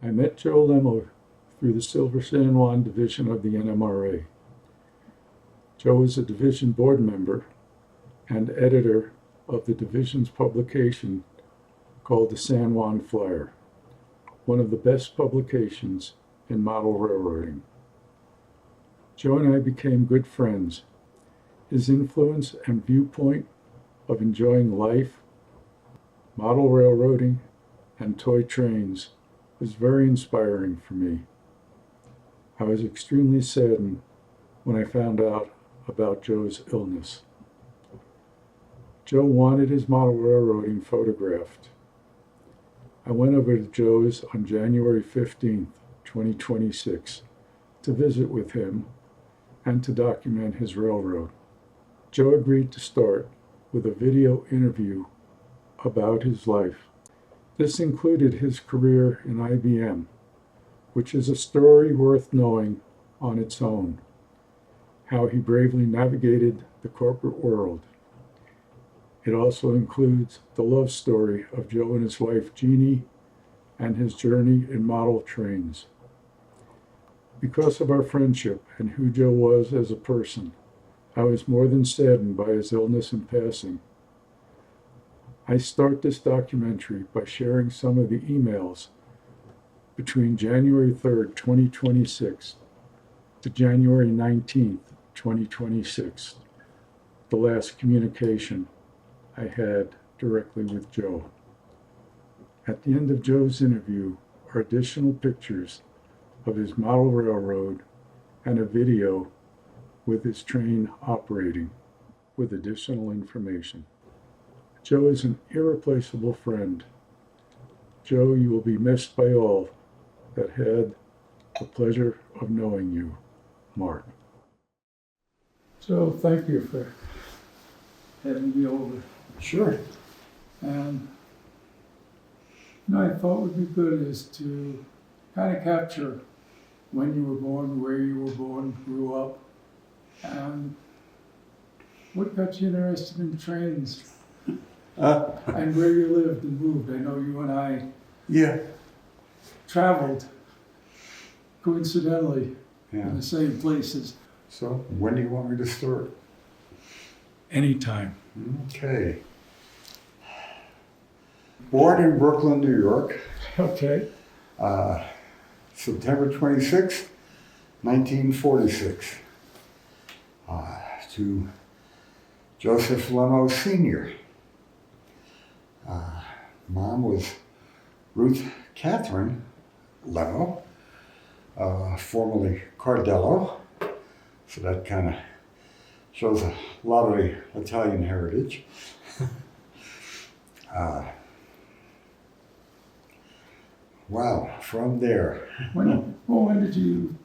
I met Joe Lemmo through the Silver San Juan division of the NMRA. Joe is a division board member and editor of the division's publication called the San Juan Flyer, one of the best publications in model railroading. Joe and I became good friends. His influence and viewpoint of enjoying life, model railroading, and toy trains was very inspiring for me. I was extremely saddened when I found out about Joe's illness. Joe wanted his model railroading photographed. I went over to Joe's on January 15th, 2026, to visit with him and to document his railroad. Joe agreed to start with a video interview about his life. This included his career in IBM, which is a story worth knowing on its own, how he bravely navigated the corporate world. It also includes the love story of Joe and his wife Jeannie and his journey in model trains. Because of our friendship and who Joe was as a person, I was more than saddened by his illness and passing. I start this documentary by sharing some of the emails between January 3rd, 2026 to January 19th, 2026, the last communication I had directly with Joe. At the end of Joe's interview are additional pictures of his model railroad and a video with his train operating with additional information. Joe is an irreplaceable friend. Joe, you will be missed by all that had the pleasure of knowing you. Mark. Joe, thank you for having me over. Sure. And I thought would be good is to kind of capture when you were born, where you were born, grew up, and what got you interested in trains, and where you lived and moved. I know you and I traveled coincidentally in the same places. So when do you want me to start? Anytime. Okay. Born in Brooklyn, New York. Okay. September 26th, 1946. To Joseph Lemmo Sr. Mom was Ruth Catherine Lemmo, formerly Cardello. So that kind of shows a lot of the Italian heritage. Wow, from there. When did you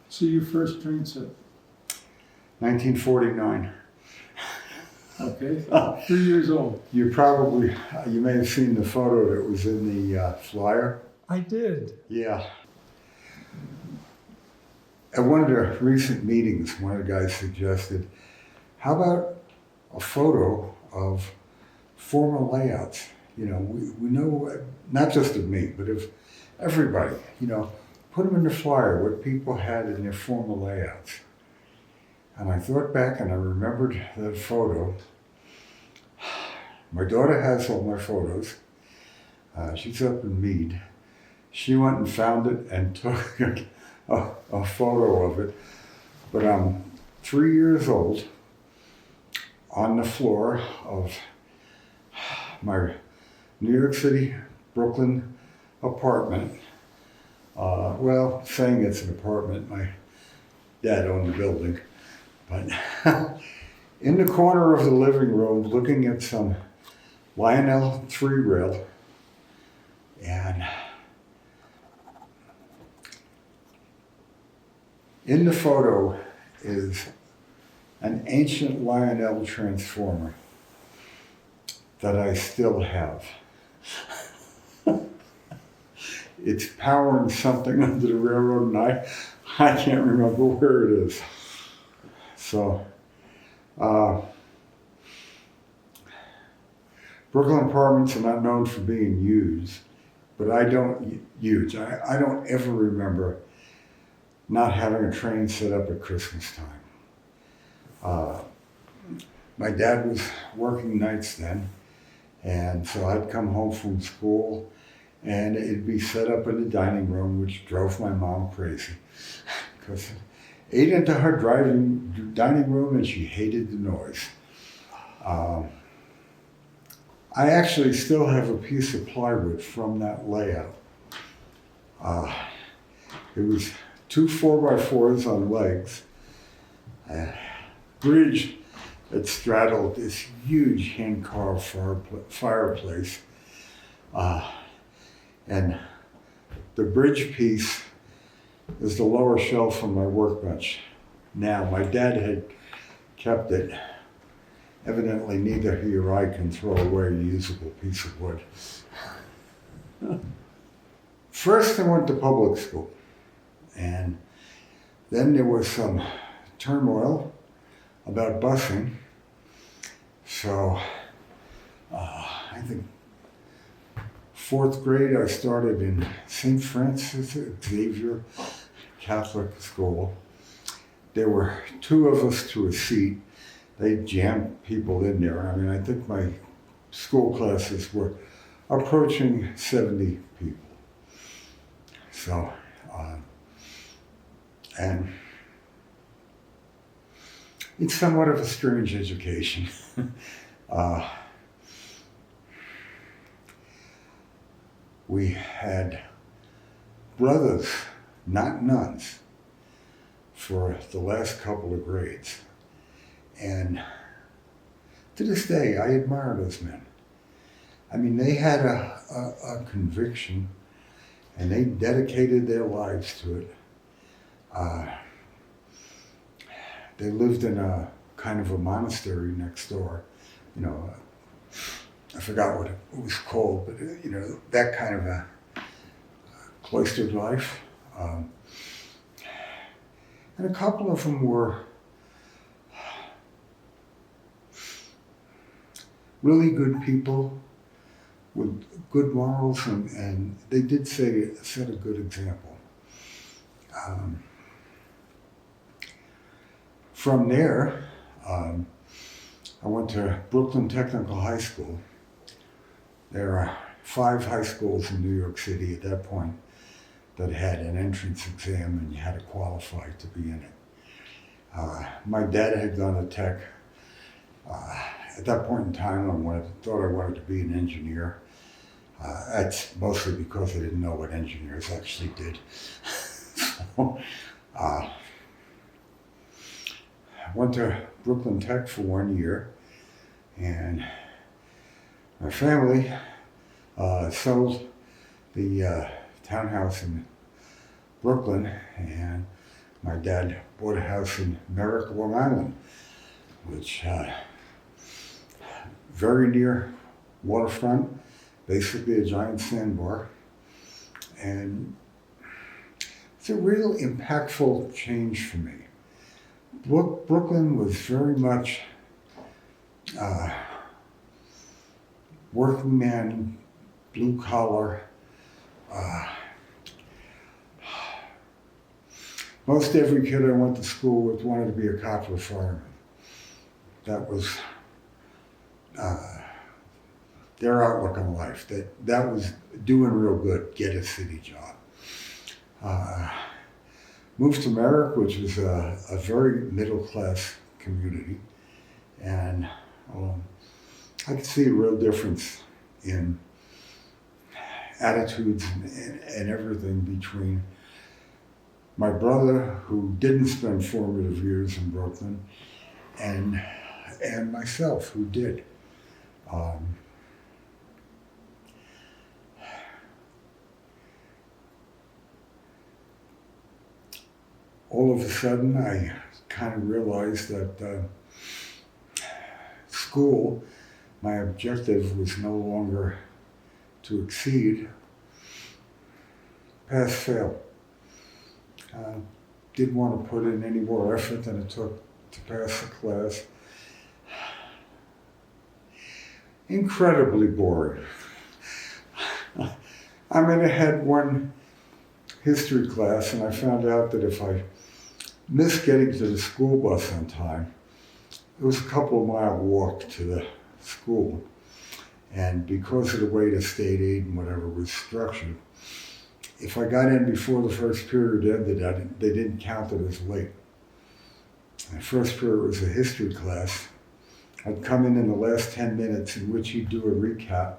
see your first train set? 1949. Okay, 3 years old. You may have seen the photo that was in the flyer. I did. Yeah. At one of the recent meetings, one of the guys suggested, how about a photo of former layouts? You know, we know, not just of me, but of everybody, put them in the flyer, what people had in their former layouts. And I thought back and I remembered that photo. My daughter has all my photos. She's up in Meade. She went and found it and took a photo of it. But I'm 3 years old on the floor of my New York City, Brooklyn apartment. Saying it's an apartment, my dad owned the building. But in the corner of the living room, looking at some Lionel 3 rail, and in the photo is an ancient Lionel transformer that I still have. It's powering something under the railroad, and I can't remember where it is. So, Brooklyn apartments are not known for being used, but I don't ever remember not having a train set up at Christmas time. My dad was working nights then, and so I'd come home from school and it'd be set up in the dining room, which drove my mom crazy. Because it ate into her dining room and she hated the noise. I actually still have a piece of plywood from that layout. It was 2 4x4s on legs, a bridge that straddled this huge hand-carved fireplace. And the bridge piece is the lower shelf on my workbench. Now, my dad had kept it. Evidently, neither he or I can throw away a usable piece of wood. First, I went to public school, and then there was some turmoil about busing. So, I think 4th grade, I started in St. Francis Xavier Catholic School. There were 2 of us to a seat. They jammed people in there. I mean, I think my school classes were approaching 70 people. So, and it's somewhat of a strange education. We had brothers, not nuns, for the last couple of grades. And to this day, I admire those men. I mean, they had a conviction and they dedicated their lives to it. They lived in a kind of a monastery next door, you know, I forgot what it was called, but you know, that kind of a cloistered life. And a couple of them were really good people with good morals, and they did set a good example. From there, I went to Brooklyn Technical High School. There are 5 high schools in New York City at that point that had an entrance exam and you had to qualify to be in it. My dad had gone to tech. At that point in time, I thought I wanted to be an engineer. That's mostly because I didn't know what engineers actually did. So, I went to Brooklyn Tech for 1 year, and my family sold the townhouse in Brooklyn, and my dad bought a house in Merrick, Long Island, which very near waterfront, basically a giant sandbar. And it's a real impactful change for me. Brooklyn was very much working man, blue collar. Most every kid I went to school with wanted to be a cop or a fireman. That was their outlook on life. That was doing real good, get a city job. Moved to Merrick, which was a very middle class community, and I could see a real difference in attitudes and everything between my brother, who didn't spend formative years in Brooklyn, and myself, who did. All of a sudden, I kind of realized that school, my objective was no longer to exceed, pass, fail. Didn't want to put in any more effort than it took to pass the class. Incredibly boring. I mean, I had one history class, and I found out that if I missed getting to the school bus on time, it was a couple of mile walk to the school. And because of the way the state aid and whatever was structured, if I got in before the first period ended, they didn't count it as late. The first period was a history class. I'd come in the last 10 minutes in which he'd do a recap,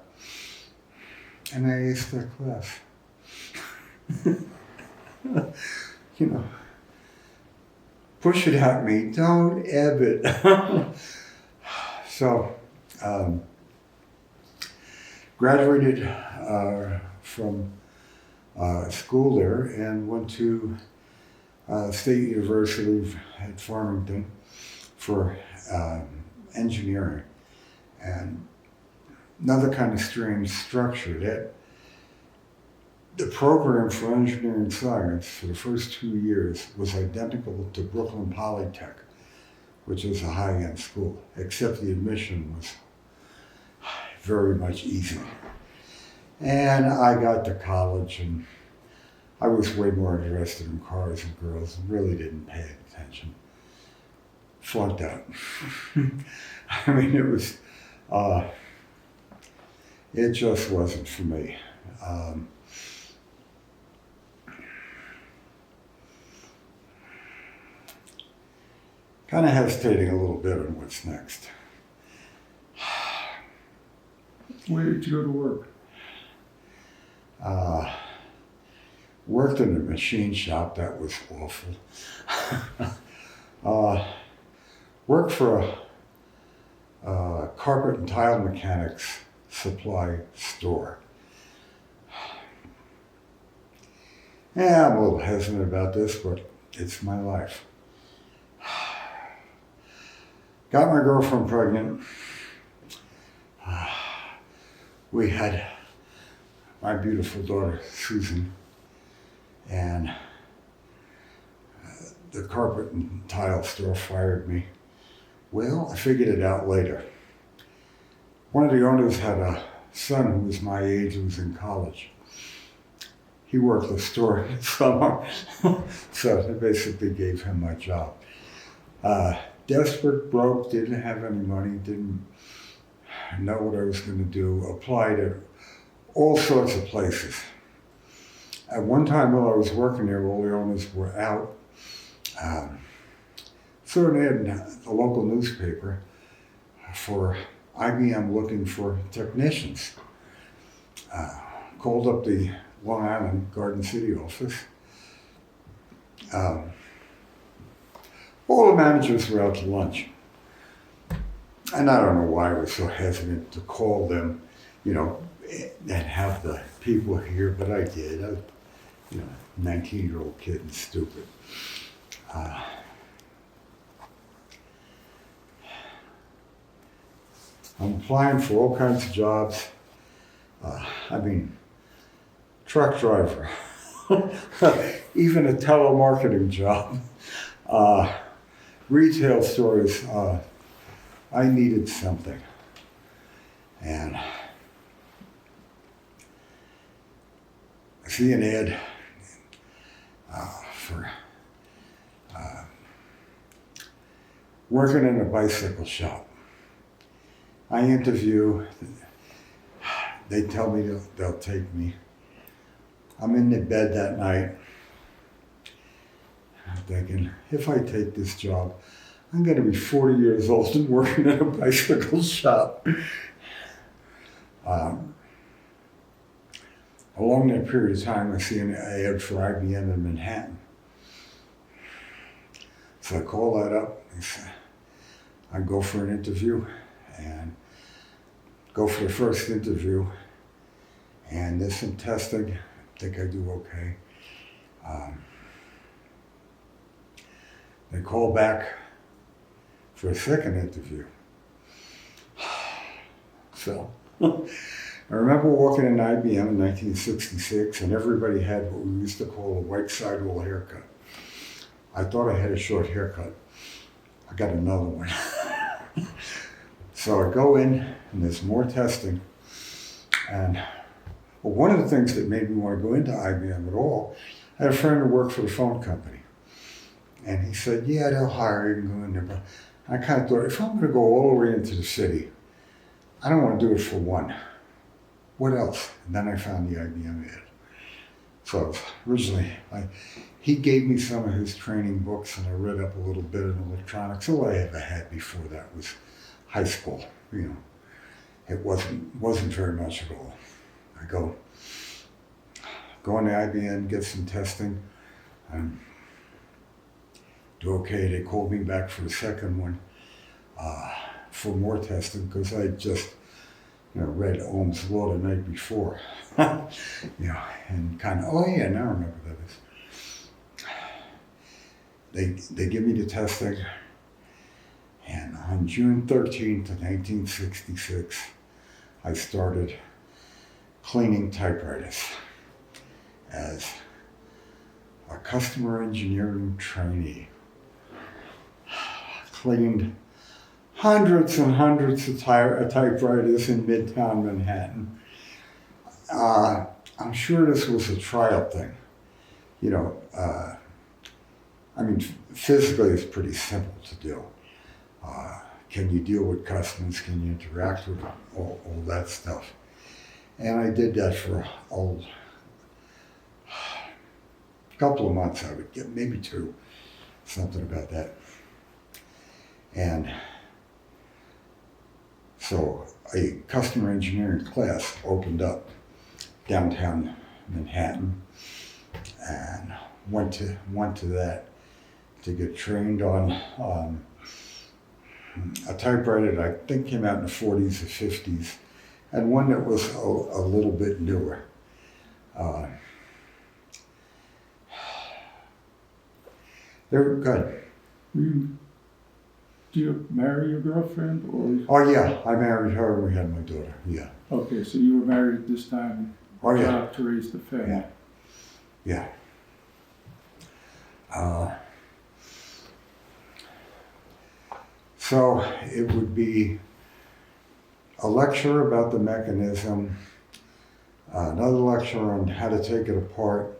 and I aced that class. You know, push it at me, don't ebb it. So, graduated from school there and went to State University at Farmington for engineering. And another kind of strange structure, that the program for engineering science for the first 2 years was identical to Brooklyn Polytech, which is a high-end school, except the admission was very much easier. And I got to college, and I was way more interested in cars and girls and really didn't pay attention. Flunked out. I mean, it just wasn't for me. Kind of hesitating a little bit on what's next. Where did you go to work? Worked in a machine shop, that was awful. Worked for a carpet and tile mechanics supply store. Yeah, I'm a little hesitant about this, but it's my life. Got my girlfriend pregnant. We had my beautiful daughter, Susan, and the carpet and tile store fired me. Well, I figured it out later. One of the owners had a son who was my age, who was in college. He worked the store in summer, so they basically gave him my job. Desperate, broke, didn't have any money, didn't know what I was going to do, applied at all sorts of places. At one time while I was working there, all the owners were out. Saw an ad in the local newspaper for IBM looking for technicians. Called up the Long Island Garden City office. All the managers were out to lunch. And I don't know why I was so hesitant to call them, and have the people here, but I did. 19-year-old kid and stupid. I'm applying for all kinds of jobs. Truck driver, even a telemarketing job, retail stores. I needed something. And I see an ad for working in a bicycle shop. I interview, they tell me they'll take me. I'm in the bed that night, I'm thinking, if I take this job, I'm going to be 40 years old and working in a bicycle shop. Along that period of time, I see an ad for IBM in Manhattan. So I call that up. I go for an interview and go for the first interview. And there's some testing. I think I do okay. They call back for a second interview. So, I remember walking in IBM in 1966, and everybody had what we used to call a white sidewall haircut. I thought I had a short haircut. I got another one. So I go in, and there's more testing, and But one of the things that made me want to go into IBM at all, I had a friend who worked for the phone company. And he said, yeah, they'll hire you and go in there. But I kind of thought, if I'm going to go all the way into the city, I don't want to do it for one. What else? And then I found the IBM ad. So originally, he gave me some of his training books, and I read up a little bit in electronics. All I ever had before that was high school. It wasn't very much at all. I go into IBM, get some testing, do okay. They called me back for the second one for more testing because I just read Ohm's Law the night before, and kind of, oh yeah, now I remember that. They give me the testing, and on June 13th of 1966, I started cleaning typewriters as a customer engineering trainee. Cleaned hundreds and hundreds of typewriters in Midtown Manhattan. I'm sure this was a trial thing. Physically it's pretty simple to do. Can you deal with customers? Can you interact with all that stuff? And I did that for a couple of months, I would get, maybe 2, something about that. And so a customer engineering class opened up downtown Manhattan, and went to that to get trained on a typewriter that I think came out in the 40s or 50s, and one that was a little bit newer. They were good. Do you marry your girlfriend, or? Oh yeah, I married her and we had my daughter, yeah. Okay, so you were married at this time, Oh yeah. to raise the family. Yeah. So it would be a lecture about the mechanism, another lecture on how to take it apart,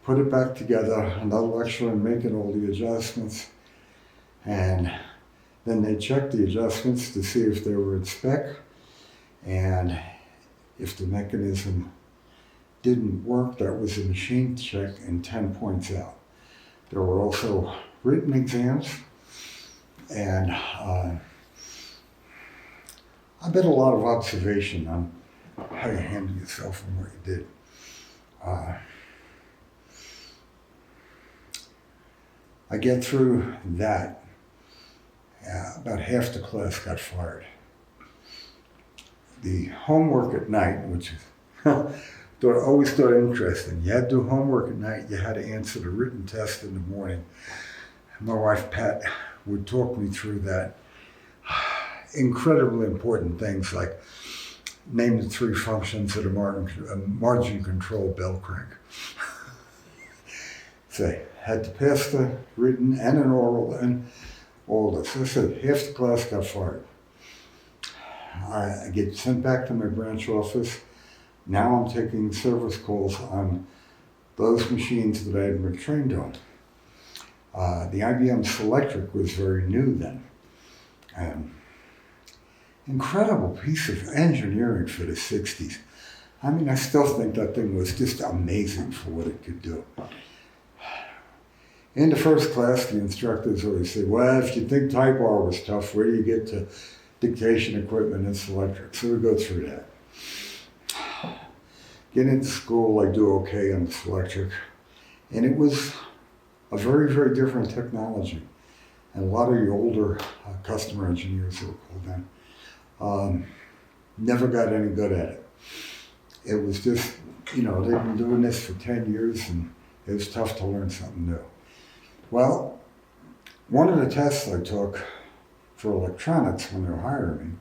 put it back together, another lecture on making all the adjustments, and then they checked the adjustments to see if they were in spec, and if the mechanism didn't work, that was a machine check and 10 points out. There were also written exams, and I bet a lot of observation on how you handle yourself and what you did. I get through that, about half the class got fired. The homework at night, which always thought interesting. You had to do homework at night, you had to answer the written test in the morning. My wife, Pat, would talk me through that. Incredibly important things like name the 3 functions of a margin control bell crank. So had to pass the written and an oral and all this. I said, half the class got fired. I get sent back to my branch office. Now I'm taking service calls on those machines that I had been trained on. The IBM Selectric was very new then. Incredible piece of engineering for the 60s. I mean, I still think that thing was just amazing for what it could do. In the first class, the instructors always say, well, if you think Type R was tough, where do you get to dictation equipment and Selectric? So we go through that. Get into school, I do okay on the Selectric. And it was a very, very different technology. And a lot of the older customer engineers who were called in never got any good at it. It was just, they've been doing this for 10 years and it was tough to learn something new. Well, one of the tests I took for electronics when they were hiring me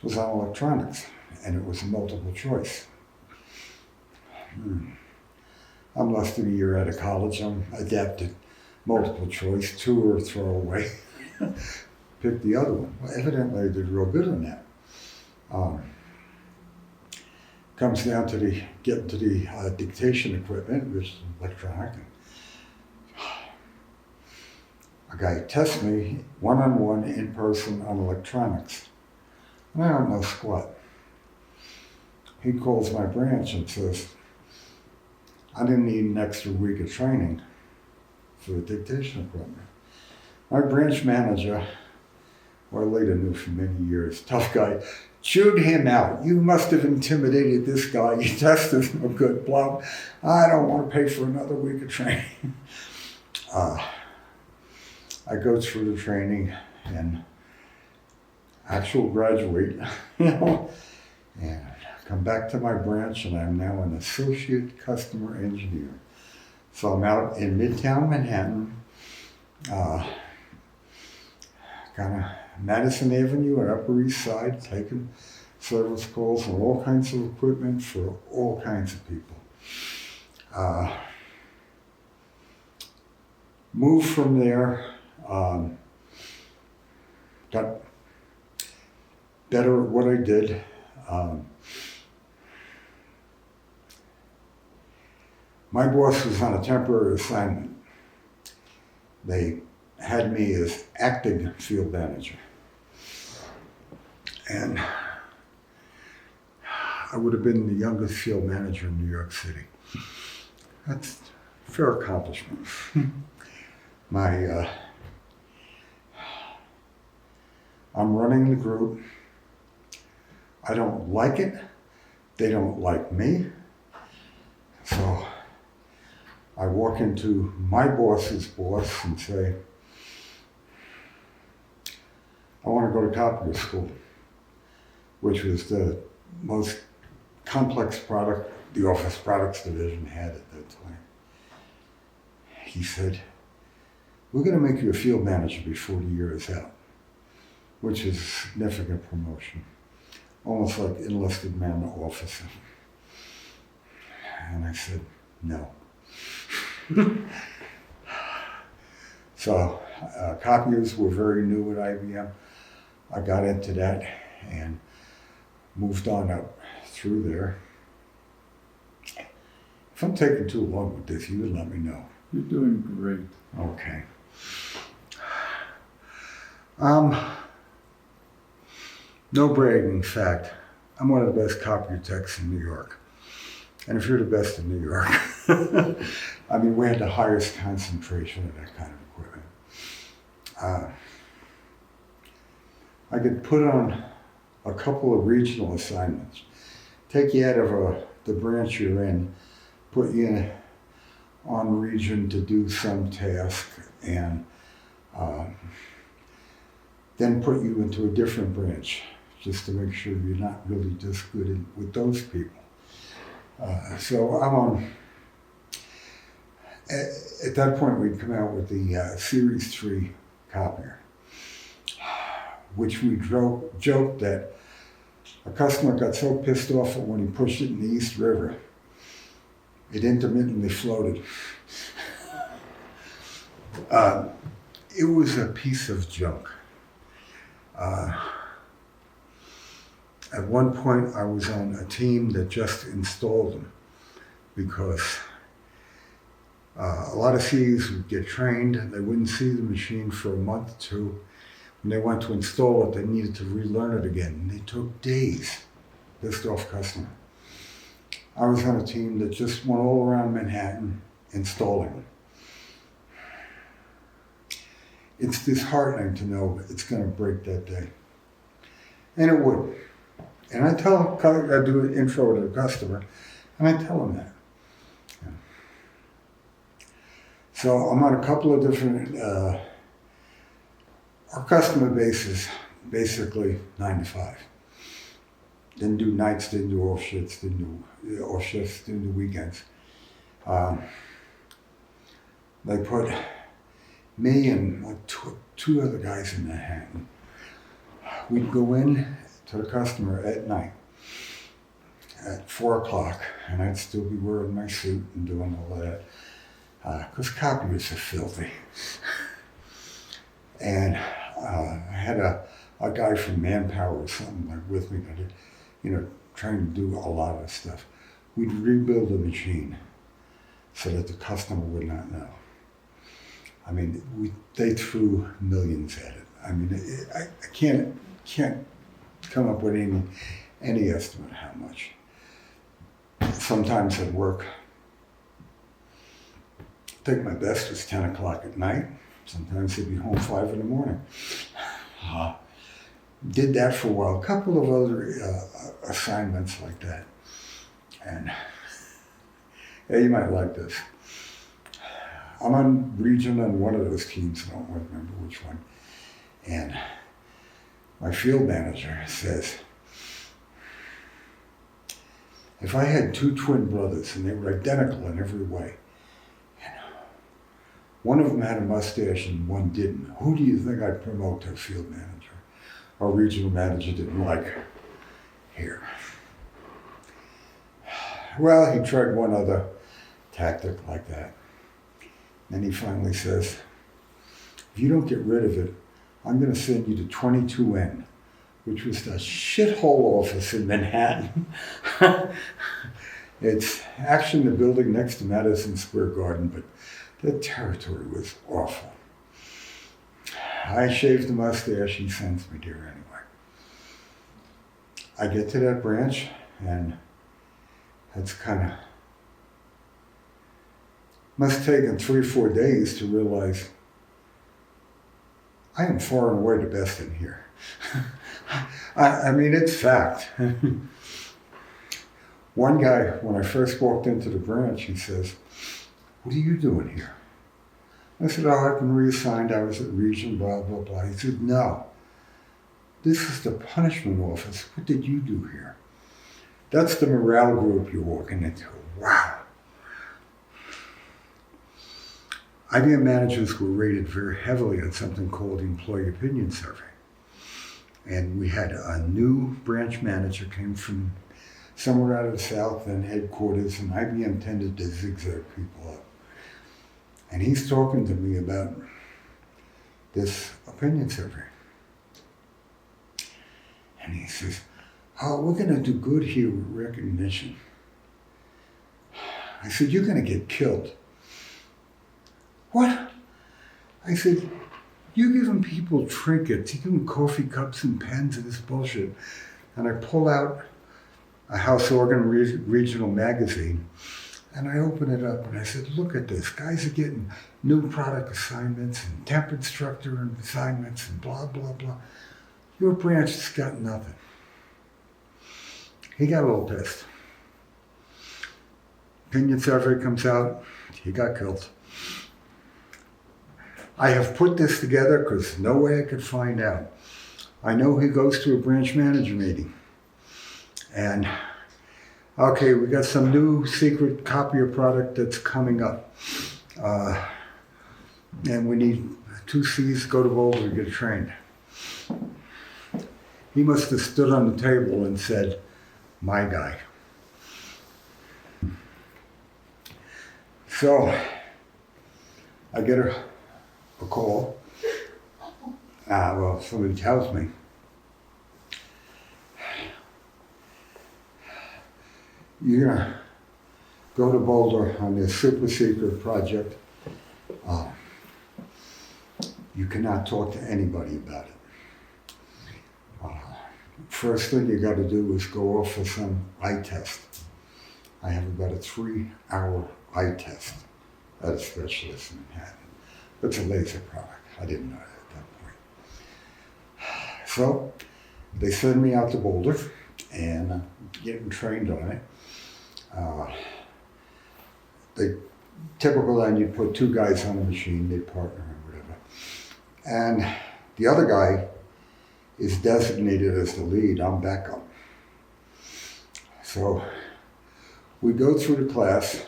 was on electronics, and it was a multiple choice. I'm less than a year out of college. I'm adapted. Multiple choice, 2 or throw away. Pick the other one. Well, evidently I did real good on that. comes down to getting to the dictation equipment, which is electronic. A guy tests me one-on-one in person on electronics. And I don't know squat. He calls my branch and says, I didn't need an extra week of training for the dictation equipment. My branch manager, who I later knew for many years, tough guy, chewed him out. You must have intimidated this guy. Your test is no good, blah. I don't want to pay for another week of training. I go through the training and actual graduate, and come back to my branch, and I'm now an associate customer engineer. So I'm out in Midtown Manhattan, kind of Madison Avenue and Upper East Side, taking service calls on all kinds of equipment for all kinds of people. Moved from there, got better at what I did. My boss was on a temporary assignment. They had me as acting field manager. And I would have been the youngest field manager in New York City. That's a fair accomplishment. I'm running the group. I don't like it. They don't like me. So I walk into my boss's boss and say, I want to go to copier school, which was the most complex product the Office Products Division had at that time. He said, we're going to make you a field manager before the year is out, which is a significant promotion, almost like enlisted man officer. And I said, no. So copiers were very new at IBM. I got into that and moved on up through there. If I'm taking too long with this, you would let me know. You're doing great. Okay. No bragging, in fact, I'm one of the best copier techs in New York. And if you're the best in New York, I mean, we had the highest concentration of that kind of equipment. I could put on a couple of regional assignments, take you out of the branch you're in, put you on region to do some task, and then put you into a different branch just to make sure you're not really just good with those people. So I'm on, at that point we'd come out with the Series 3 copier, which we joked that a customer got so pissed off that when he pushed it in the East River, it intermittently floated. It was a piece of junk. At one point, I was on a team that just installed them because a lot of CEs would get trained, they wouldn't see the machine for a month or two. When they went to install it, they needed to relearn it again. And they took days, pissed off customer. I was on a team that just went all around Manhattan installing them. It's disheartening to know it's going to break that day. And it would. And I do an intro to the customer, and I tell them that. Yeah. So I'm on a couple of different, our customer base is basically 9 to 5. Didn't do nights, didn't do off shifts, didn't do weekends. They put me and like two other guys in Manhattan. We'd go in to the customer at night at 4 o'clock, and I'd still be wearing my suit and doing all that, because copiers are filthy. And I had a guy from Manpower or something like with me, but trying to do a lot of stuff. We'd rebuild the machine so that the customer would not know. I mean, they threw millions at it. I mean, I can't come up with any estimate how much. Sometimes at work, I think my best was 10 o'clock at night. Sometimes they'd be home 5 in the morning. Did that for a while. A couple of other assignments like that. And yeah, you might like this. I'm on region on one of those teams, I don't remember which one. And my field manager says, if I had 2 twin brothers and they were identical in every way, and one of them had a mustache and one didn't, who do you think I'd promote to field manager? Our regional manager didn't like her here. Well, he tried one other tactic like that. And he finally says, if you don't get rid of it, I'm going to send you to 22N, which was the shithole office in Manhattan. It's actually in the building next to Madison Square Garden, but the territory was awful. I shaved the mustache, he sends me there anyway. I get to that branch, and that's must have taken 3 or 4 days to realize I am far and away the best in here. I mean, it's fact. One guy, when I first walked into the branch, he says, what are you doing here? I said, oh, I've been reassigned. I was at region, blah, blah, blah. He said, no, this is the punishment office. What did you do here? That's the morale group you're walking into. Wow. IBM managers were rated very heavily on something called the Employee Opinion Survey. And we had a new branch manager, came from somewhere out of the South and headquarters, and IBM tended to zigzag people up. And he's talking to me about this opinion survey. And he says, oh, we're going to do good here with recognition. I said, you're going to get killed. What? I said, you're giving people trinkets, you're giving coffee cups and pens and this bullshit. And I pull out a House Organ Regional magazine, and I open it up and I said, look at this. Guys are getting new product assignments and temp instructor assignments and blah, blah, blah. Your branch has got nothing. He got a little pissed. Opinion survey comes out, he got killed. I have put this together because no way I could find out. I know he goes to a branch manager meeting. And, okay, we got some new secret copier product that's coming up. And we need 2 C's to go to Boulder to get trained. He must have stood on the table and said, my guy. So, I get a call. Well, somebody tells me, you're going to go to Boulder on this super secret project. You cannot talk to anybody about it. First thing you got to do is go off for some eye test. I have about a 3-hour eye test at a specialist in Manhattan. It's a laser product. I didn't know that at that point. So they send me out to Boulder and getting trained on it. The typical line, you put 2 guys on a machine, they partner or whatever. And the other guy is designated as the lead, I'm backup. So we go through the class,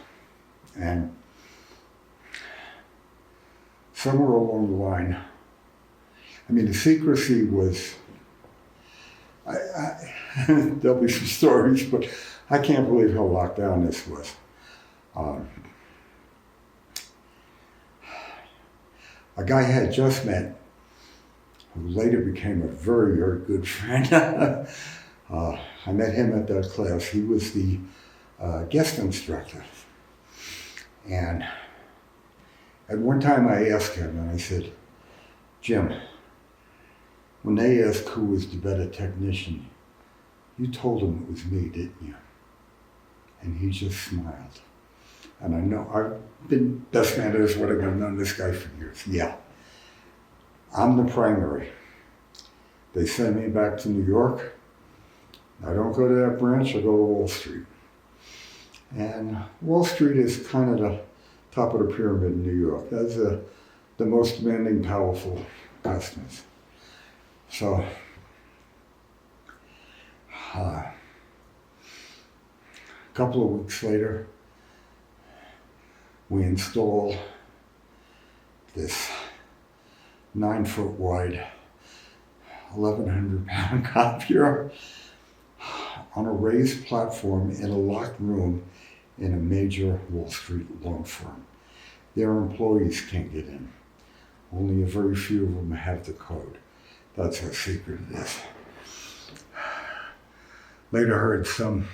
and somewhere along the line, I mean, the secrecy was, there'll be some stories, but I can't believe how locked down this was. A guy I had just met, who later became a very, very good friend, I met him at that class. He was the guest instructor. And at one time I asked him, and I said, Jim, when they asked who was the better technician, you told them it was me, didn't you? And he just smiled. And I know, I've been best man is what I've known this guy for years. Yeah, I'm the primary. They send me back to New York. I don't go to that branch, I go to Wall Street. And Wall Street is kind of the top of the pyramid in New York. That's the most demanding, powerful customers. So, a couple of weeks later, we install this 9-foot wide, 1,100 pound copier on a raised platform in a locked room in a major Wall Street law firm. Their employees can't get in. Only a very few of them have the code. That's how secret it is. Later heard some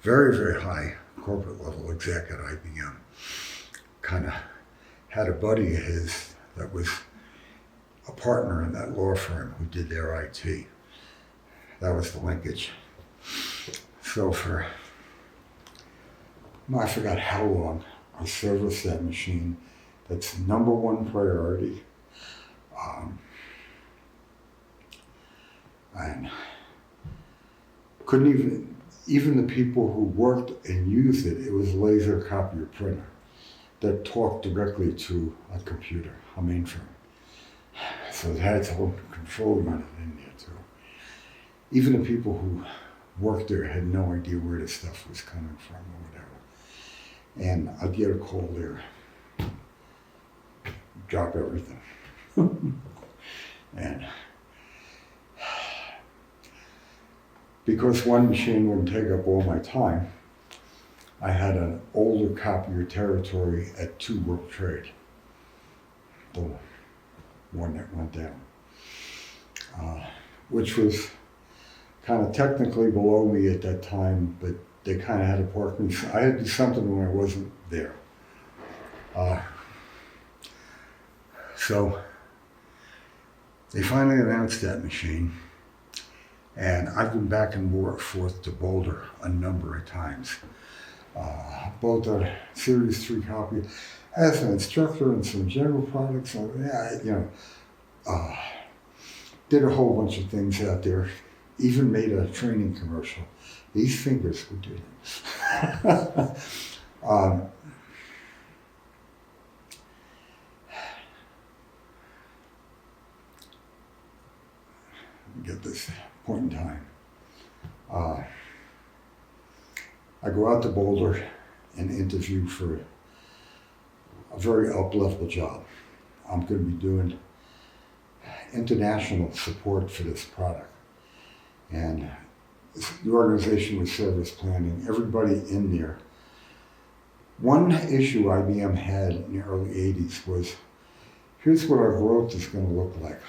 very, very high corporate level exec at IBM kind of had a buddy of his that was a partner in that law firm who did their IT. That was the linkage. So for, I forgot how long, I serviced that machine. That's number one priority. And couldn't even the people who worked and used it, it was a laser copier printer that talked directly to a computer, a mainframe. So it had its own control unit in there too. Even the people who worked there had no idea where the stuff was coming from or whatever. And I'd get a call there, drop everything. And because one machine wouldn't take up all my time, I had an older copier territory at 2 Work Trade, the one that went down, which was kind of technically below me at that time, but they kind of had to park me. I had to do something when I wasn't there. So they finally announced that machine. And I've been back and forth to Boulder a number of times. Both a Series 3 copy as an instructor in some general products. Did a whole bunch of things out there. Even made a training commercial. These fingers would do it. Get this point in time. I go out to Boulder and interview for a very up-level job. I'm going to be doing international support for this product. And the organization was service planning, everybody in there. One issue IBM had in the early 80s was, here's what our growth is going to look like.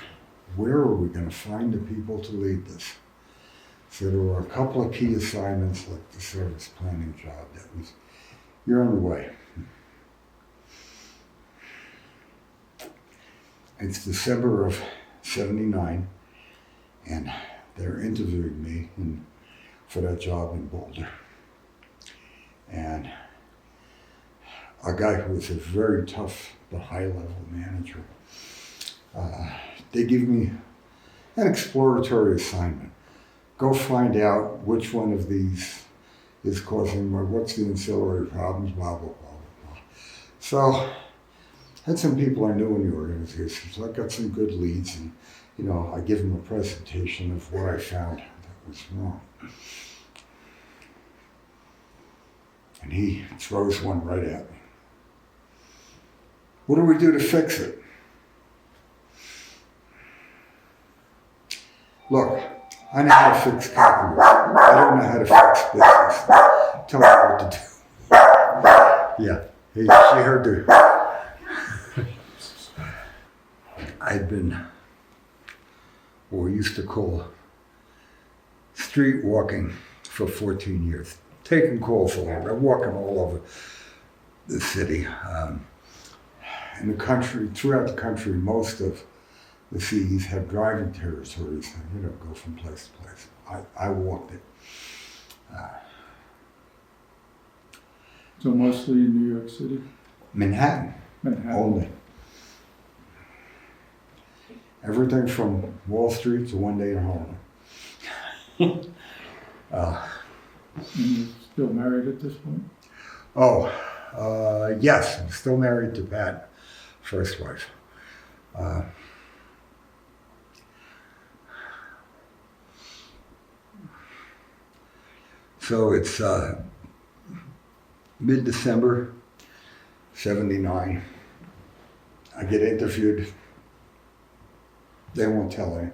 Where are we going to find the people to lead this? So there were a couple of key assignments like the service planning job that was, you're on the way. It's December of '79, and they're interviewing me for that job in Boulder. And a guy who was a very tough but high-level manager, they give me an exploratory assignment. Go find out which one of these is causing what's the ancillary problems, blah, blah, blah, blah, blah. So, had some people I knew in the organization, so I got some good leads, and I give them a presentation of what I found that was wrong. And he throws one right at me. What do we do to fix it? Look, I know how to fix copyright. I don't know how to fix business. Tell me what to do. Yeah, she heard the... I'd been what we used to call street walking for 14 years, taking calls all over, walking all over the city. In the country, throughout the country, most of the cities have driving territories, go from place to place. I walked it. So mostly in New York City? Manhattan. Only. Everything from Wall Street to one day in Harlem. And you're still married at this point? Yes, I'm still married to Pat, first wife. So it's mid-December, 79. I get interviewed. They won't tell any.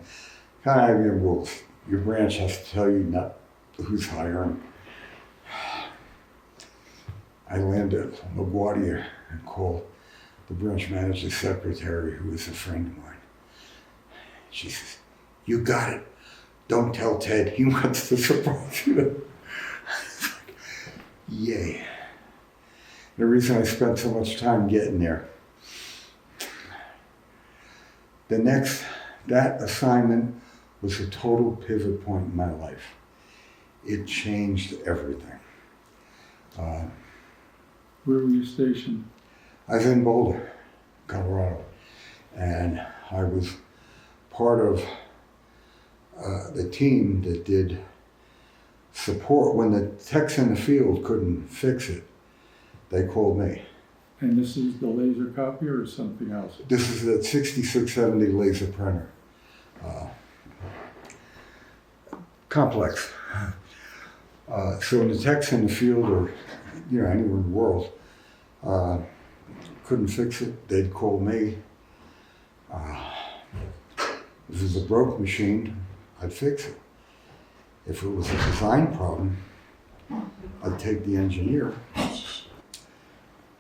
Kind of have your rules. Your branch has to tell you not who's hiring. I land at LaGuardia and call the branch manager's secretary, who is a friend of mine. She says, "You got it. Don't tell Ted. He wants to surprise you." It's like, yay. The reason I spent so much time getting there. That assignment was a total pivot point in my life. It changed everything. Where were you stationed? I was in Boulder, Colorado, and I was part of the team that did support. When the techs in the field couldn't fix it, they called me. And this is the laser copier or something else? This is a 6670 laser printer. Complex. So when the techs in the field or anywhere in the world couldn't fix it, they'd call me. If it was a broke machine, I'd fix it. If it was a design problem, I'd take the engineer.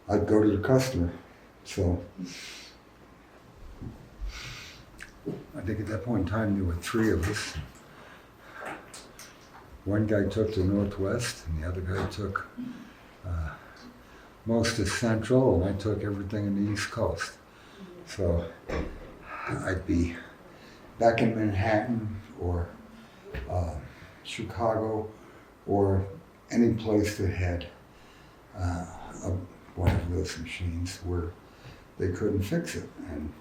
I'd go to the customer. So I think at that point in time there were 3 of us. One guy took the Northwest and the other guy took most of Central, and I took everything in the East Coast. So I'd be back in Manhattan or Chicago or any place that had one of those machines where they couldn't fix it. And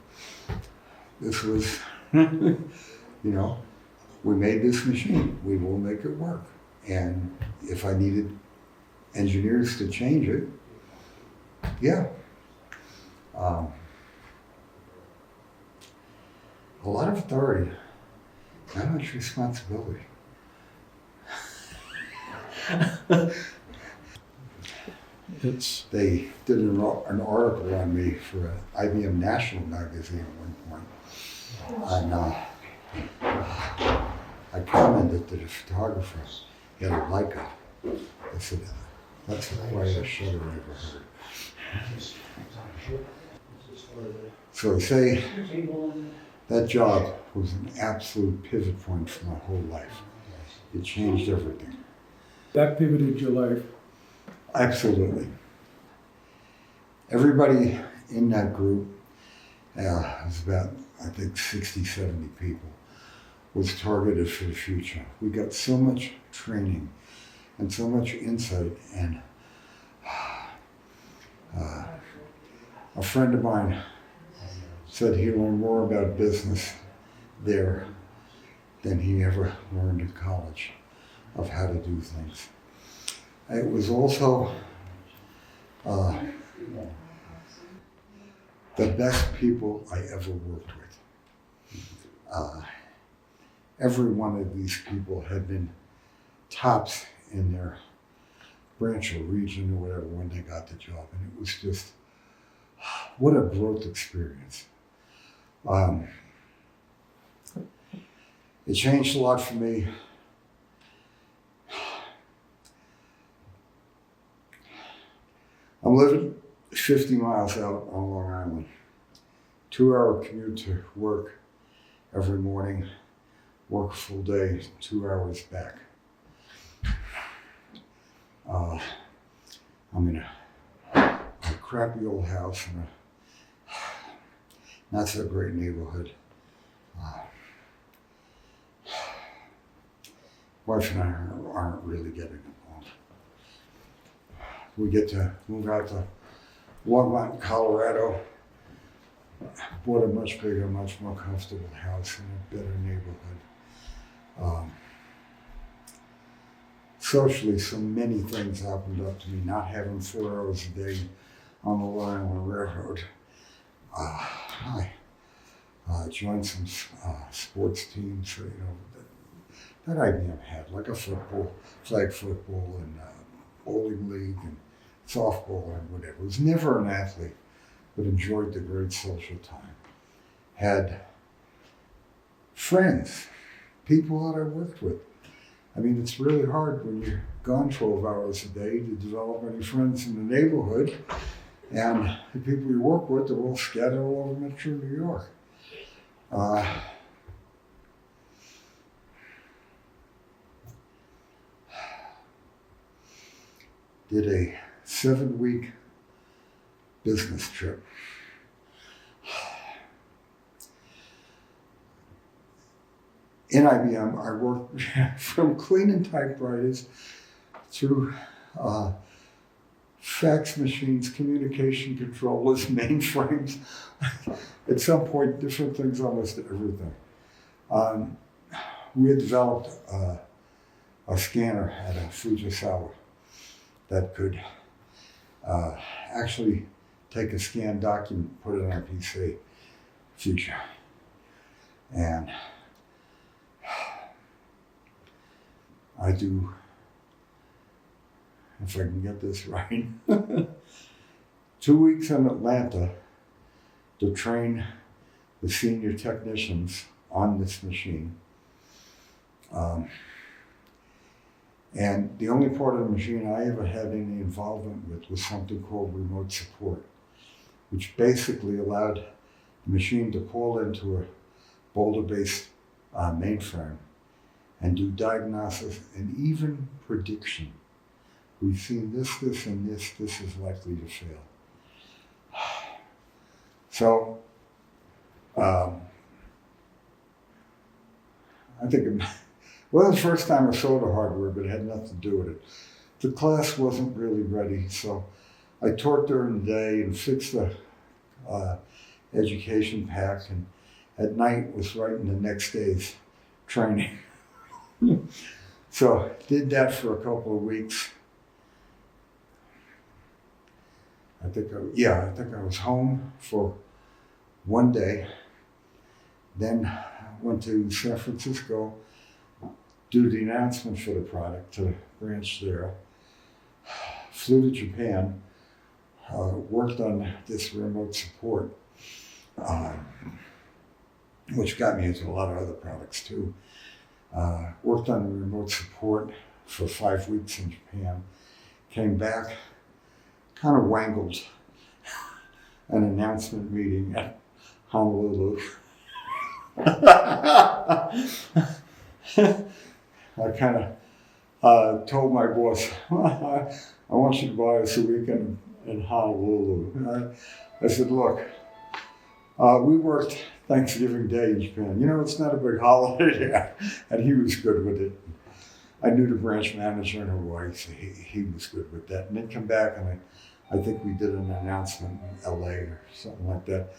this was, we made this machine, we will make it work. And if I needed engineers to change it, yeah. A lot of authority, not much responsibility. They did an article on me for IBM National Magazine at one point. And I commented to the photographer, he had a Leica. I said, "That's the quietest shutter I ever heard." So I say that job was an absolute pivot point for my whole life. It changed everything. That pivoted your life? Absolutely. Everybody in that group, it was about, I think, 60, 70 people, was targeted for the future. We got so much training and so much insight, and a friend of mine said he learned more about business there than he ever learned in college of how to do things. It was also the best people I ever worked with. Every one of these people had been tops in their branch or region or whatever when they got the job, and it was just, what a growth experience. It changed a lot for me. I'm living 50 miles out on Long Island. 2-hour commute to work every morning, work a full day, 2 hours back. I'm in a crappy old house in a not so great neighborhood. Wife and I aren't really getting along. We get to move out to Longmont, Colorado. Bought a much bigger, much more comfortable house in a better neighborhood. Socially, so many things opened up to me, not having 4 hours a day on the Long Island Railroad. I joined some sports teams, that IBM had, like a football, flag football, and bowling league, and softball, and whatever. I was never an athlete, but enjoyed the great social time. Had friends, people that I worked with. I mean, it's really hard when you're gone 12 hours a day to develop any friends in the neighborhood. And the people you work with are all scattered all over Metro New York. Did a 7-week business trip. In IBM, I worked from cleaning typewriters through fax machines, communication controllers, mainframes. At some point, different things, almost everything. We had developed a scanner at a Fujisawa that could actually take a scanned document, put it on a PC, Fuji. And I do, if I can get this right, 2 weeks in Atlanta to train the senior technicians on this machine. And the only part of the machine I ever had any involvement with was something called remote support, which basically allowed the machine to pull into a Boulder-based mainframe and do diagnosis and even prediction. We've seen this, and this is likely to fail. So, I think it wasn't the first time I saw the hardware, but it had nothing to do with it. The class wasn't really ready, so I taught during the day and fixed the education pack, and at night was writing the next day's training. So did that for a couple of weeks. I think I was home for one day, then went to San Francisco, do the announcement for the product to the branch there, flew to Japan, worked on this remote support, which got me into a lot of other products too. Worked on the remote support for 5 weeks in Japan, came back, kind of wangled an announcement meeting at Honolulu. I kind of told my boss, I want you to buy us a weekend in Honolulu. I said, look, we worked Thanksgiving Day in Japan. It's not a big holiday there. And he was good with it. I knew the branch manager in Hawaii, so he was good with that. And then come back, and I think we did an announcement in LA or something like that,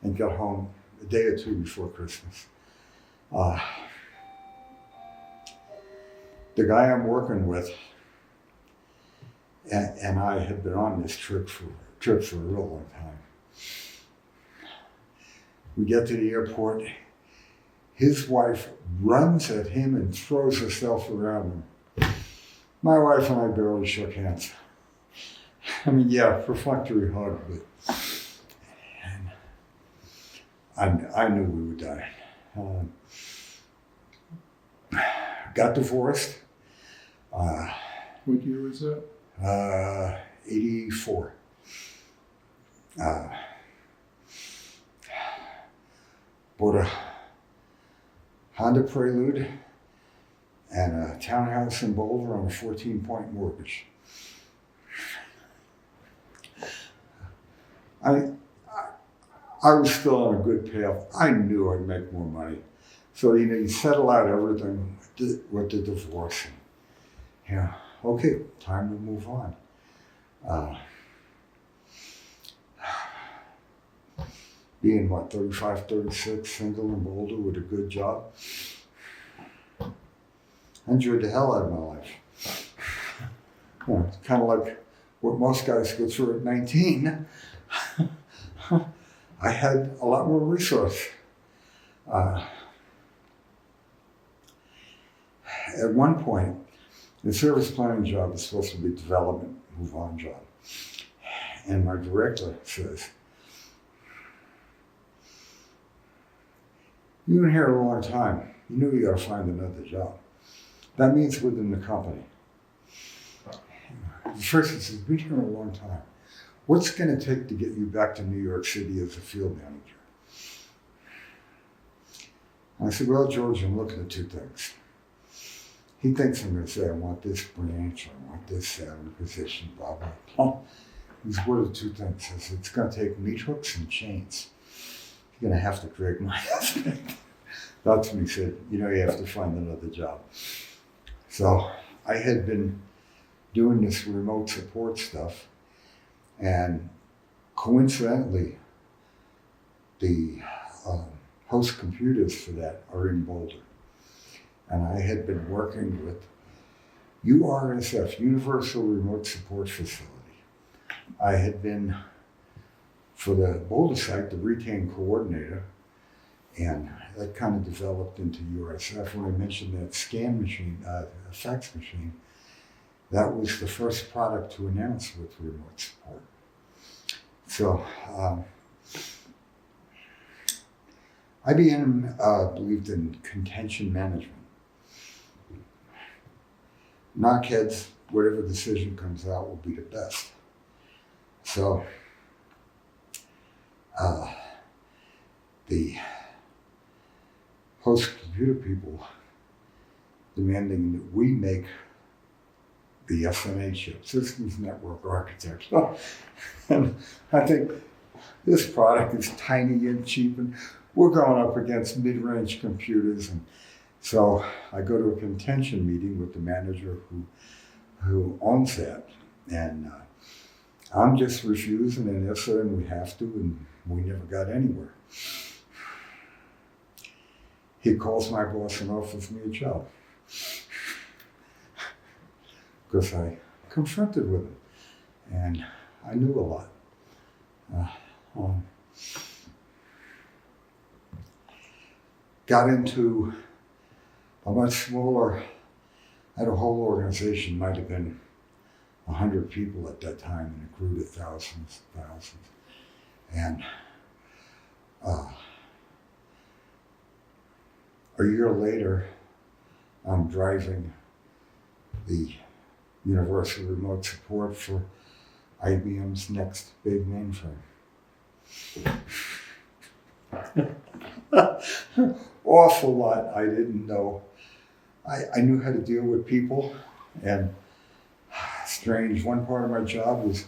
and got home a day or two before Christmas. The guy I'm working with and I had been on this trip for a real long time. We get to the airport. His wife runs at him and throws herself around him. My wife and I barely shook hands. I mean, yeah, reflectory hug, but and I knew we would die. Got divorced. What year was that? 84. Bought a Honda Prelude and a townhouse in Boulder on a 14-point mortgage. I, I was still on a good path. I knew I'd make more money. So, you settle out everything with the divorce. And, okay, time to move on. Being, 35, 36, single and older with a good job. I enjoyed the hell out of my life. It's kind of like what most guys go through at 19. I had a lot more resource. At one point, the service planning job was supposed to be a development, move on job. And my director says, "You've been here a long time. You know you got to find another job. That means within the company." First, he says, "You've been here a long time. What's it going to take to get you back to New York City as a field manager?" And I said, "Well, George, I'm looking at two things." He thinks I'm going to say, "I want this branch, I want this salary position, blah, blah, blah." These were the two things. I said, "It's going to take meat hooks and chains. You're going to have to create my husband." That's when he said, "You have to find another job." So I had been doing this remote support stuff, and coincidentally, the host computers for that are in Boulder. And I had been working with URSF, Universal Remote Support Facility. I had been, for the Boulder site, the retained coordinator, and that kind of developed into URSF. When I mentioned that scan machine, fax machine, that was the first product to announce with remote support. So IBM believed in contention management. Knockheads, whatever decision comes out will be the best. So the host computer people demanding that we make the SMA chip, Systems Network Architecture. And I think this product is tiny and cheap, and we're going up against mid-range computers. And so I go to a contention meeting with the manager who owns that. And I'm just refusing, and yes, sir, and we have to, and we never got anywhere. He calls my boss and offers me a job, because I confronted with him, and I knew a lot. Got into a much smaller, had a whole organization, might have been 100 people at that time, and it grew to thousands. And a year later, I'm driving the universal remote support for IBM's next big mainframe. Awful lot I didn't know. I knew how to deal with people, and strange, one part of my job was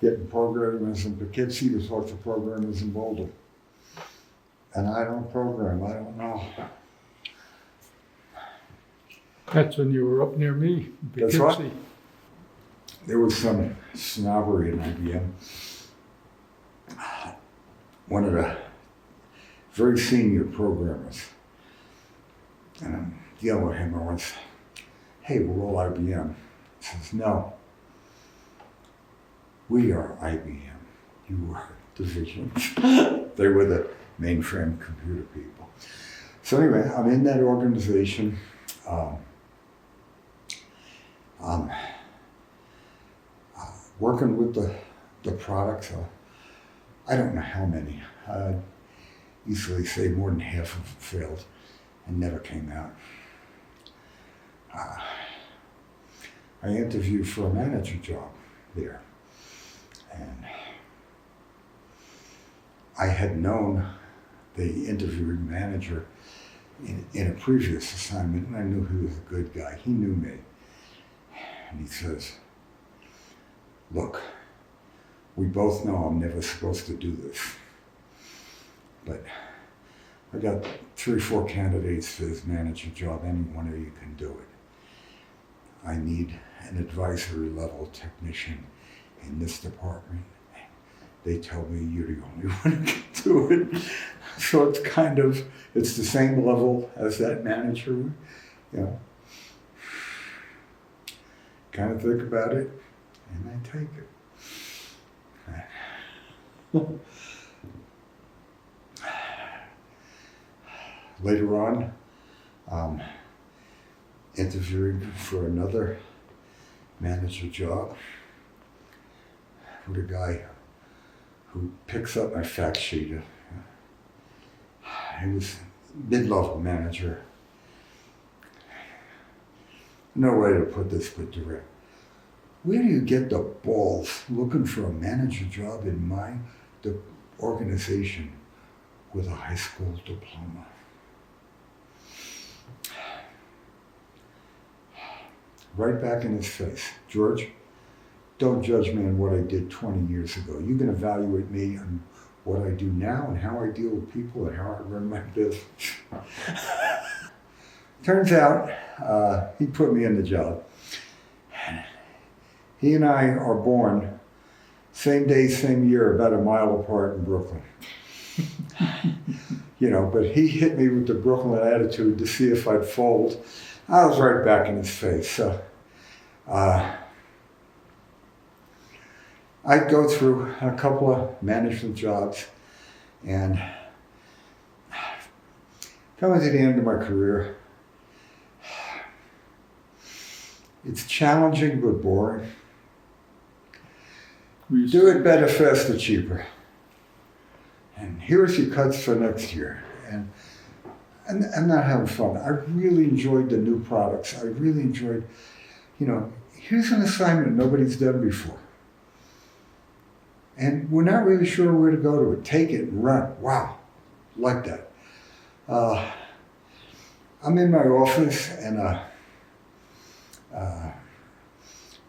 getting programmers in Poughkeepsie to talk to programmers in Boulder. And I don't program, I don't know. That's when you were up near me, That's right. Poughkeepsie. There was some snobbery in IBM. One of the very senior programmers, and I'm dealing with him once, "Hey, we're all IBM." He says, "No, we are IBM. You are divisions." They were the mainframe computer people. So anyway, I'm in that organization. Working with the products. I don't know how many. I'd easily say more than half of them failed and never came out. I interviewed for a manager job there, and I had known the interviewing manager in a previous assignment, and I knew he was a good guy. He knew me. And he says, "Look, we both know I'm never supposed to do this. But I got 3 or 4 candidates for this manager job. Any one of you can do it. I need an advisory level technician in this department. They tell me you're the only one who can do it. So it's the same level as that manager, you know. Kind of think about it, and I take it. Later on, interviewing for another manager job with a guy who picks up my fact sheet. He was mid-level manager. No way to put this but direct. Where do you get the balls looking for a manager job in my organization with a high school diploma? Right back in his face. George, don't judge me on what I did 20 years ago. You can evaluate me on what I do now and how I deal with people and how I run my business. Turns out, he put me in the job. He and I are born same day, same year, about a mile apart in Brooklyn. You know, but he hit me with the Brooklyn attitude to see if I'd fold. I was right back in his face. So, I'd go through a couple of management jobs, and coming to the end of my career, it's challenging but boring. Do it better, faster, cheaper. And here's your cuts for next year. And I'm not having fun. I really enjoyed the new products. I really enjoyed, you know, here's an assignment nobody's done before. And we're not really sure where to go to it. Take it and run. Wow, like that. I'm in my office, and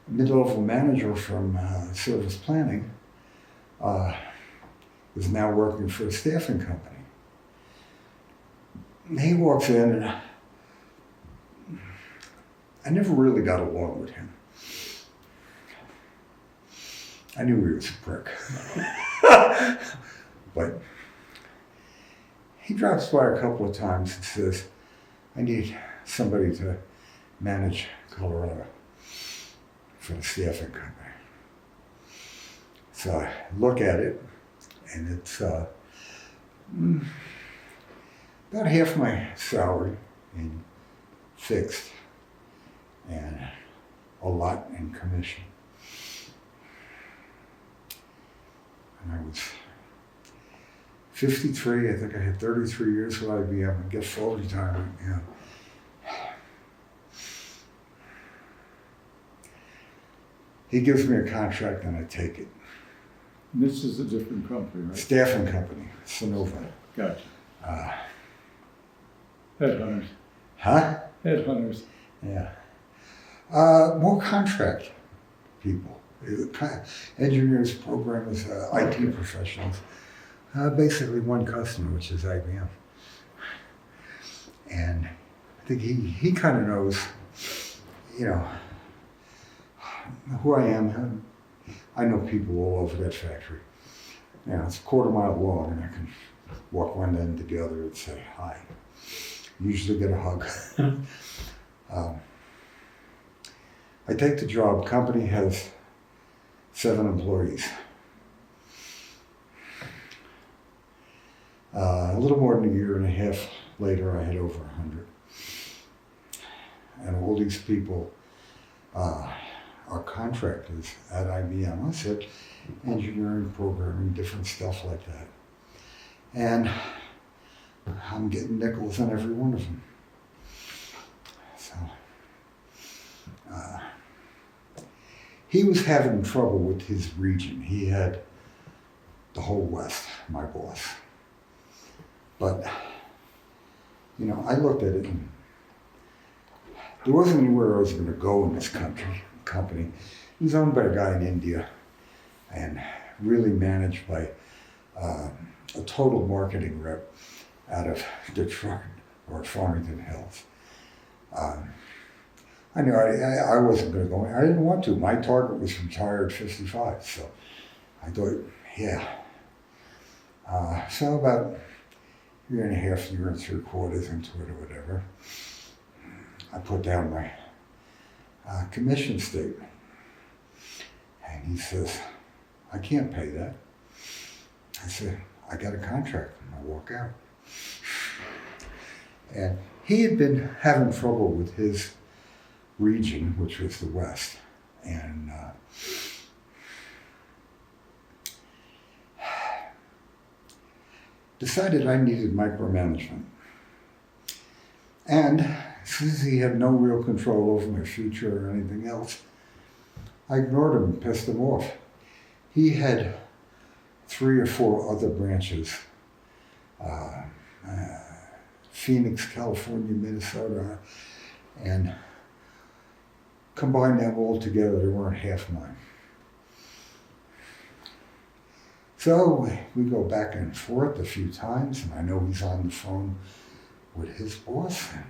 mid-level manager from service planning is now working for a staffing company. And he walks in, and I never really got along with him. I knew he was a prick. But he drops by a couple of times and says, I need somebody to manage Colorado for the staffing company. So I look at it, and it's about half my salary in fixed and a lot in commission. And I was 53, I think I had 33 years with IBM. I get full retirement, yeah. He gives me a contract and I take it. And this is a different company, right? Staffing company, Sonova. Gotcha. Headhunters. Huh? Headhunters. Yeah. More contract people. Engineers, programmers, IT professionals. Basically one customer, which is IBM. And I think he kind of knows, you know, who I am. I know people all over that factory. You know, it's a quarter mile long, and I can walk one end to the other and say hi. Usually get a hug. I take the job. Company has 7 employees. A little more than a year and a half later, I had over 100. And all these people are contractors at IBM. I said engineering, programming, different stuff like that. And I'm getting nickels on every one of them. So he was having trouble with his region. He had the whole West, my boss. But, you know, I looked at it and there wasn't anywhere I was going to go in this company. It was owned by a guy in India. And really managed by a total marketing rep out of Detroit or Farmington Hills. I knew I wasn't going to go in. I didn't want to. My target was retired 55, so I thought, yeah. So about a year and a half, year and 3/4 into it or whatever, I put down my commission statement. And he says, I can't pay that. I said, I got a contract. And I walk out. And he had been having trouble with his region, which was the West. And decided I needed micromanagement. And since he had no real control over my future or anything else, I ignored him and pissed him off. He had 3 or 4 other branches, Phoenix, California, Minnesota, and combine them all together, they weren't half mine. So we go back and forth a few times, and I know he's on the phone with his boss. And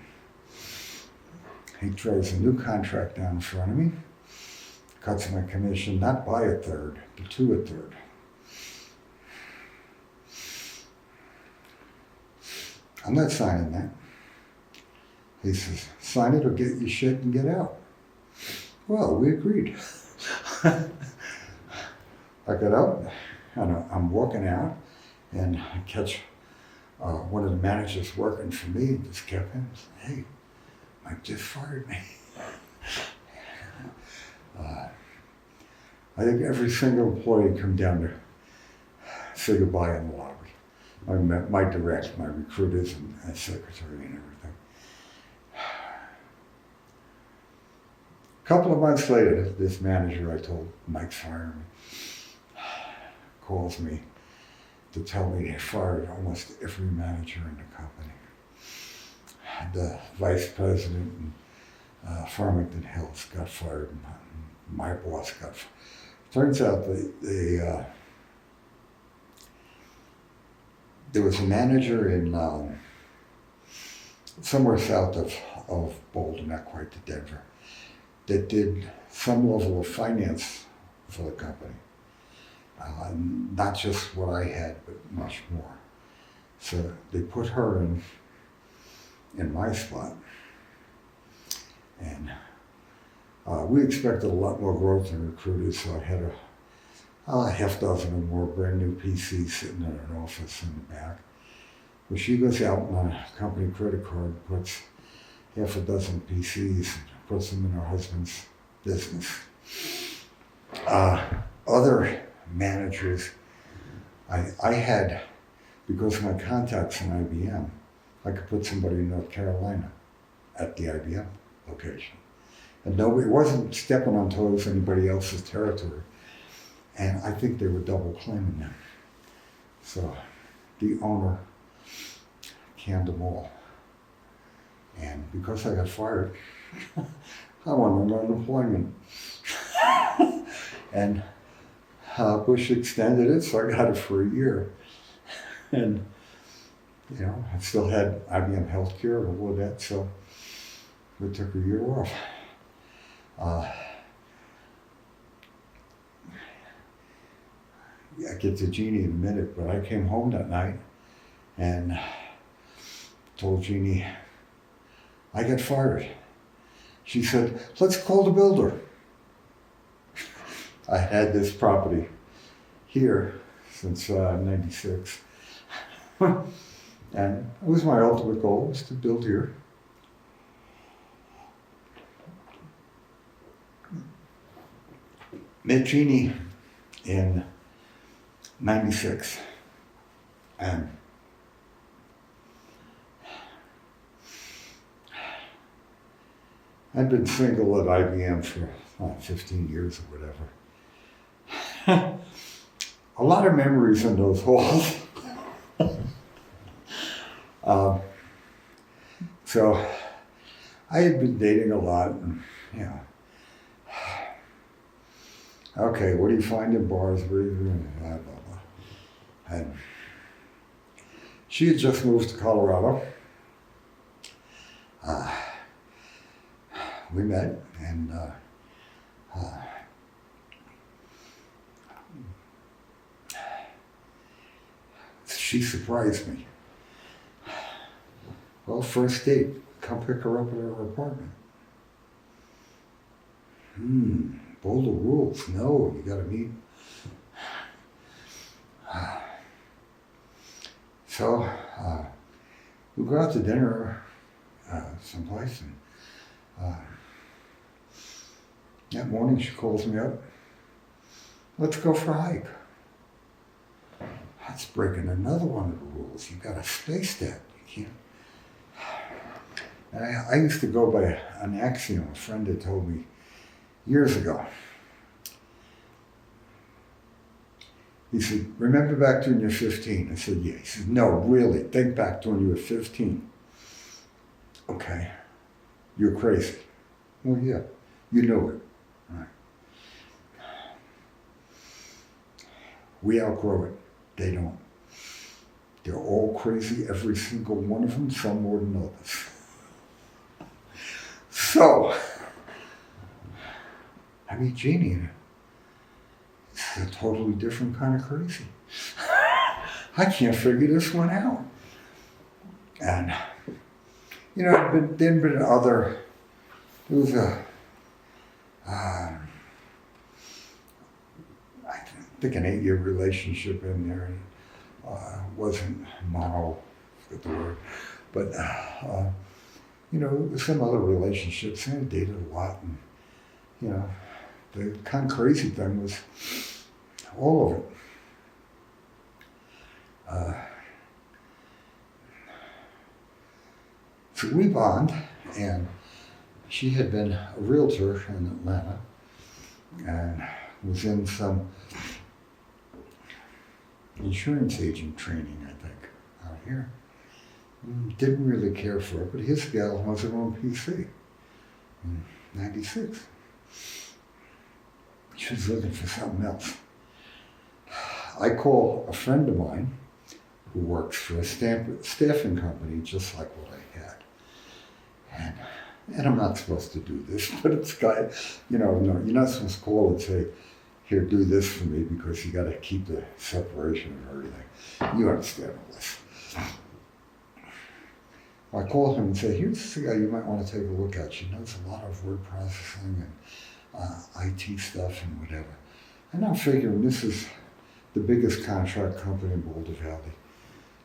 he throws a new contract down in front of me, cuts my commission not by 1/3, but to 1/3. I'm not signing that. He says, sign it or get your shit and get out. Well, we agreed. I got up and I'm walking out, and I catch one of the managers working for me and just kept him saying, hey, Mike just fired me. I think every single employee come down to say goodbye in the lobby. My direct, my recruiters and secretary and everything. A couple of months later, this manager I told, Mike's firing me, calls me to tell me they fired almost every manager in the company. The vice president in Farmington Hills got fired, and my boss got fired. Turns out there was a manager in somewhere south of Boulder, not quite to Denver, that did some level of finance for the company. Not just what I had, but much more. So they put her in my spot. And we expected a lot more growth in recruiters, so I had a half dozen or more brand new PCs sitting in an office in the back. Well, she goes out on a company credit card, puts half a dozen PCs, and puts them in her husband's business. Other managers, I had, because of my contacts in IBM, I could put somebody in North Carolina at the IBM location. And nobody, it wasn't stepping on toes anybody else's territory. And I think they were double claiming them. So the owner canned them all. And because I got fired, I went on unemployment. And Bush extended it, so I got it for a year. And, you know, I still had IBM Healthcare and all of that, so we took a year off. I'll get to Jeannie in a minute, but I came home that night and told Jeannie, I got fired. She said, let's call the builder. I had this property here since 96. And it was my ultimate goal, was to build here. Met Jeannie in 96. And I'd been single at IBM for 15 years or whatever. A lot of memories in those halls. So I had been dating a lot, and you know, Okay, what do you find in bars? Where you blah, blah, blah. And she had just moved to Colorado. We met, and she surprised me. Well, first date, come pick her up at her apartment. Boulder rules. No, you gotta meet. So, we go out to dinner someplace, and that morning she calls me up. Let's go for a hike. That's breaking another one of the rules. You gotta space that. You can't. And I used to go by an axiom a friend had told me years ago. He said, remember back to when you were 15? I said, yeah. He said, no, really, think back to when you were 15. Okay, you're crazy. Well, yeah, you know it. Right. We outgrow it. They don't. They're all crazy, every single one of them, some more than others. So, I meet Jeannie, and it's a totally different kind of crazy. I can't figure this one out. And, you know, there was I think an 8-year relationship in there, and wasn't mono, forget the word, but, you know, some other relationships, I dated a lot, and, you know, the kind of crazy thing was all of it. So we bond, and she had been a realtor in Atlanta and was in some insurance agent training, I think, out here. Didn't really care for it, but his gal was her own PC in '96. She was looking for something else. I call a friend of mine who works for a staffing company just like what I had. And I'm not supposed to do this, but it's guy, you know, no, you're not supposed to call and say, here, do this for me, because you got to keep the separation and everything. You understand all this. I called him and said, here's the guy you might want to take a look at. She knows a lot of word processing and IT stuff and whatever. And I'm figuring this is the biggest contract company in Boulder Valley.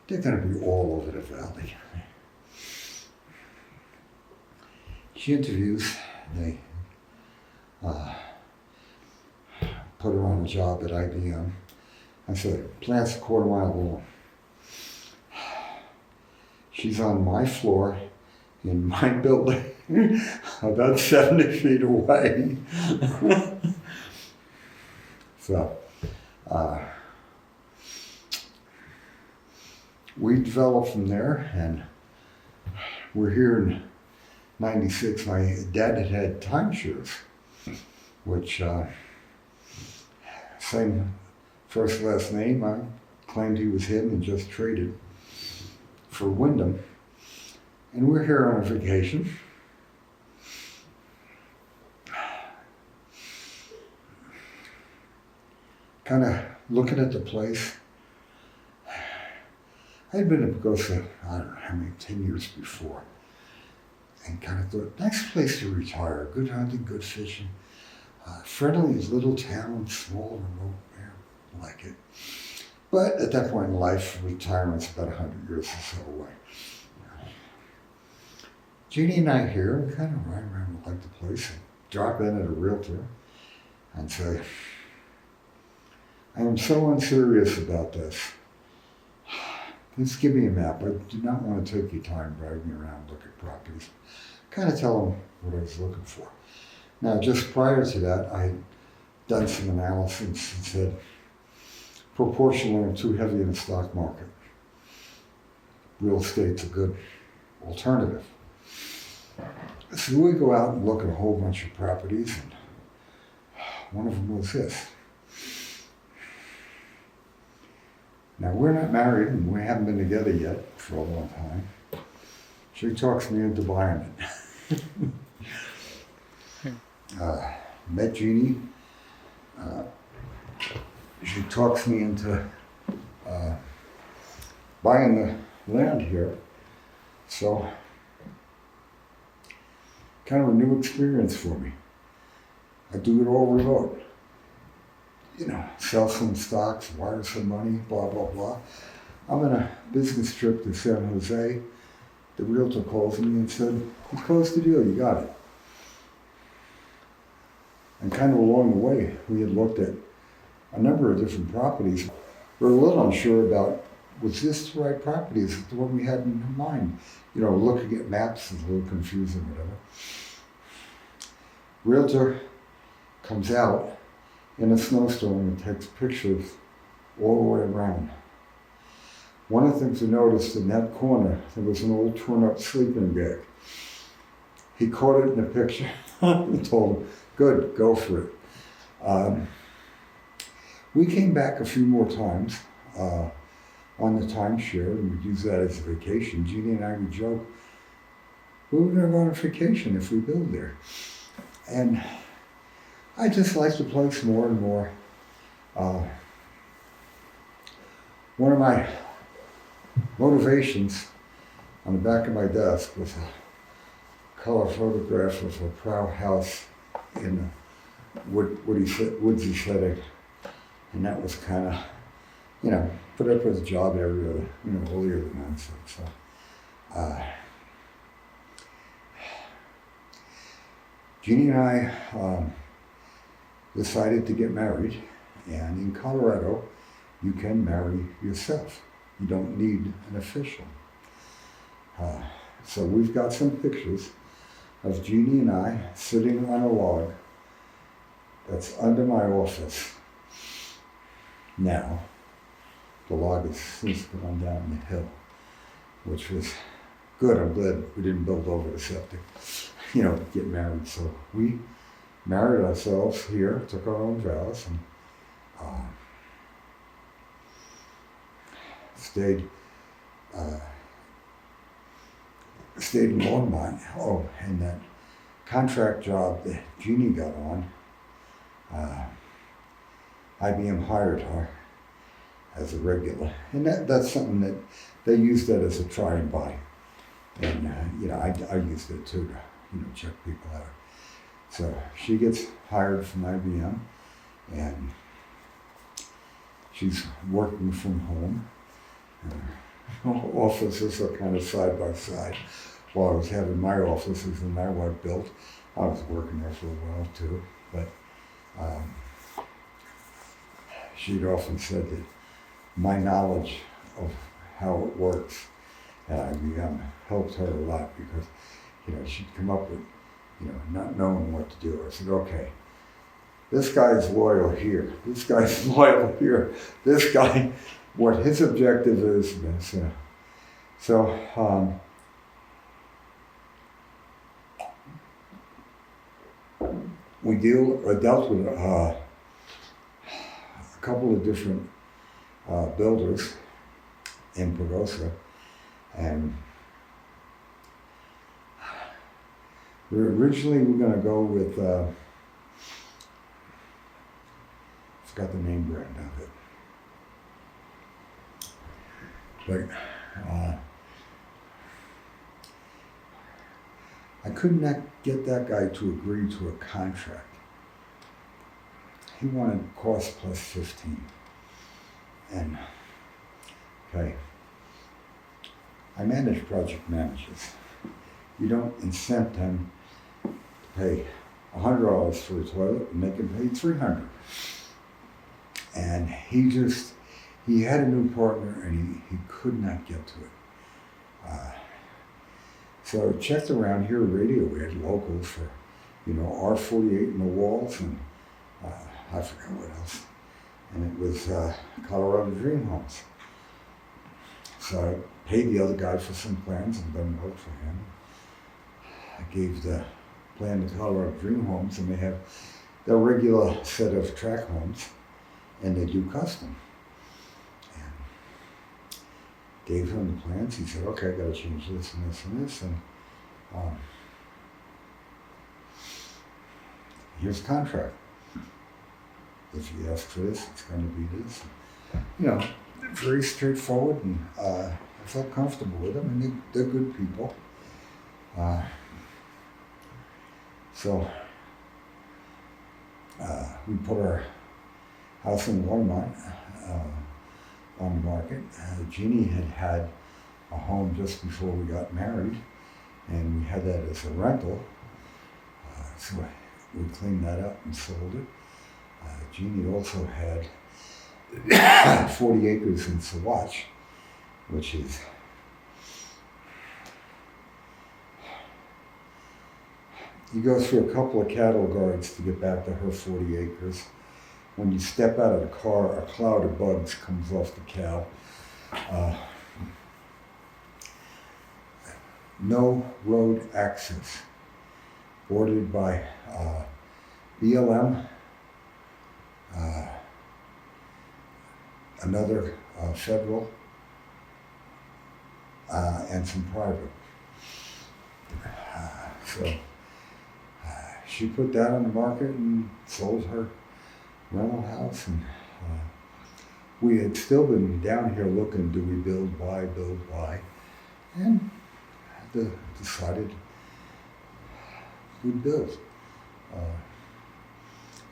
They're going to be all over the valley. She interviews. They put her on a job at IBM. I said, plant's a quarter mile long. She's on my floor in my building, about 70 feet away. So, we developed from there, and we're here in '96. My dad had timeshares, which same first last name. I claimed he was him and just traded for Wyndham. And we're here on a vacation. Kind of looking at the place. I'd been to Pagosa, I don't know how many, 10 years before. And kind of thought, nice place to retire. Good hunting, good fishing. Friendly little town, small, remote, yeah, like it. But at that point in life, retirement's about 100 years or so away. Jeannie and I here, we kind of ride around and like the place, and drop in at a realtor and say, I am so unserious about this. Just give me a map. I do not want to take your time driving me around, look at properties. Kind of tell them what I was looking for. Now, just prior to that, I had done some analysis and said, proportionally, I'm too heavy in the stock market. Real estate's a good alternative. So we go out and look at a whole bunch of properties, and one of them was this. Now, we're not married and we haven't been together yet for a long time. She talks me into buying it. Met Jeannie. She talks me into buying the land here. So, kind of a new experience for me. I do it all remote. You know, sell some stocks, wire some money, blah, blah, blah. I'm on a business trip to San Jose. The realtor calls me and said, "We closed the deal, you got it." And kind of along the way, we had looked at a number of different properties. We were a little unsure about, was this the right property? Is it the one we had in mind? You know, looking at maps is a little confusing, whatever. Realtor comes out in a snowstorm and takes pictures all the way around. One of the things I noticed in that corner, there was an old torn up sleeping bag. He caught it in a picture and told him, "Good, go for it." We came back a few more times on the timeshare, and we'd use that as a vacation. Jeannie and I would joke, we were going to go on a vacation if we build there. And I just liked the place more and more. One of my motivations on the back of my desk was a color photograph of a prow house in a woodsy setting. And that was kind of, you know, put up as a job area, you know, earlier than that. So, Jeannie and I decided to get married, and in Colorado, you can marry yourself. You don't need an official. So we've got some pictures of Jeannie and I sitting on a log that's under my office. Now, the log has since gone down the hill, which was good. I'm glad we didn't build over the septic, you know, get married. So we married ourselves here, took our own vows, and stayed in Longmont. Oh, and that contract job that Jeannie got on, IBM hired her as a regular, and that's something that they used that as a try and buy, and you know, I used it too to, you know, check people out. So she gets hired from IBM, and she's working from home. Offices are kind of side by side. While I was having my offices and my wife built, I was working there for a while too. But she'd often said that my knowledge of how it works at IBM helped her a lot, because, you know, she'd come up with, you know, not knowing what to do. I said, okay, this guy's loyal here. This guy's loyal here. This guy, what his objective is. So we dealt with a couple of different builders in Pagosa, and we originally were going to go with, forgot the name brand of it, but I could not get that guy to agree to a contract. He wanted cost plus 15. And, okay, I manage project managers. You don't incent them to pay $100 for a toilet and make them pay $300. And he had a new partner, and he could not get to it. So I checked around here, radio, we had locals for, you know, R48 in the walls, and I forgot what else. And it was Colorado Dream Homes. So I paid the other guy for some plans and done work for him. I gave the plan to Colorado Dream Homes, and they have their regular set of track homes, and they do custom. And gave him the plans. He said, okay, I got to change this and this and this. And here's the contract. If you ask for this, it's going to be this. You know, very straightforward, and I felt comfortable with them, and they're good people. So we put our house in Walmart on the market. Jeannie had a home just before we got married, and we had that as a rental. So we cleaned that up and sold it. Jeannie also had 40 acres in Saguache, which is you go through a couple of cattle guards to get back to her 40 acres. When you step out of the car, a cloud of bugs comes off the cow. No road access, bordered by BLM, another federal, and some private. So she put that on the market and sold her rental house, and we had still been down here looking, do we build, buy, and decided we'd build.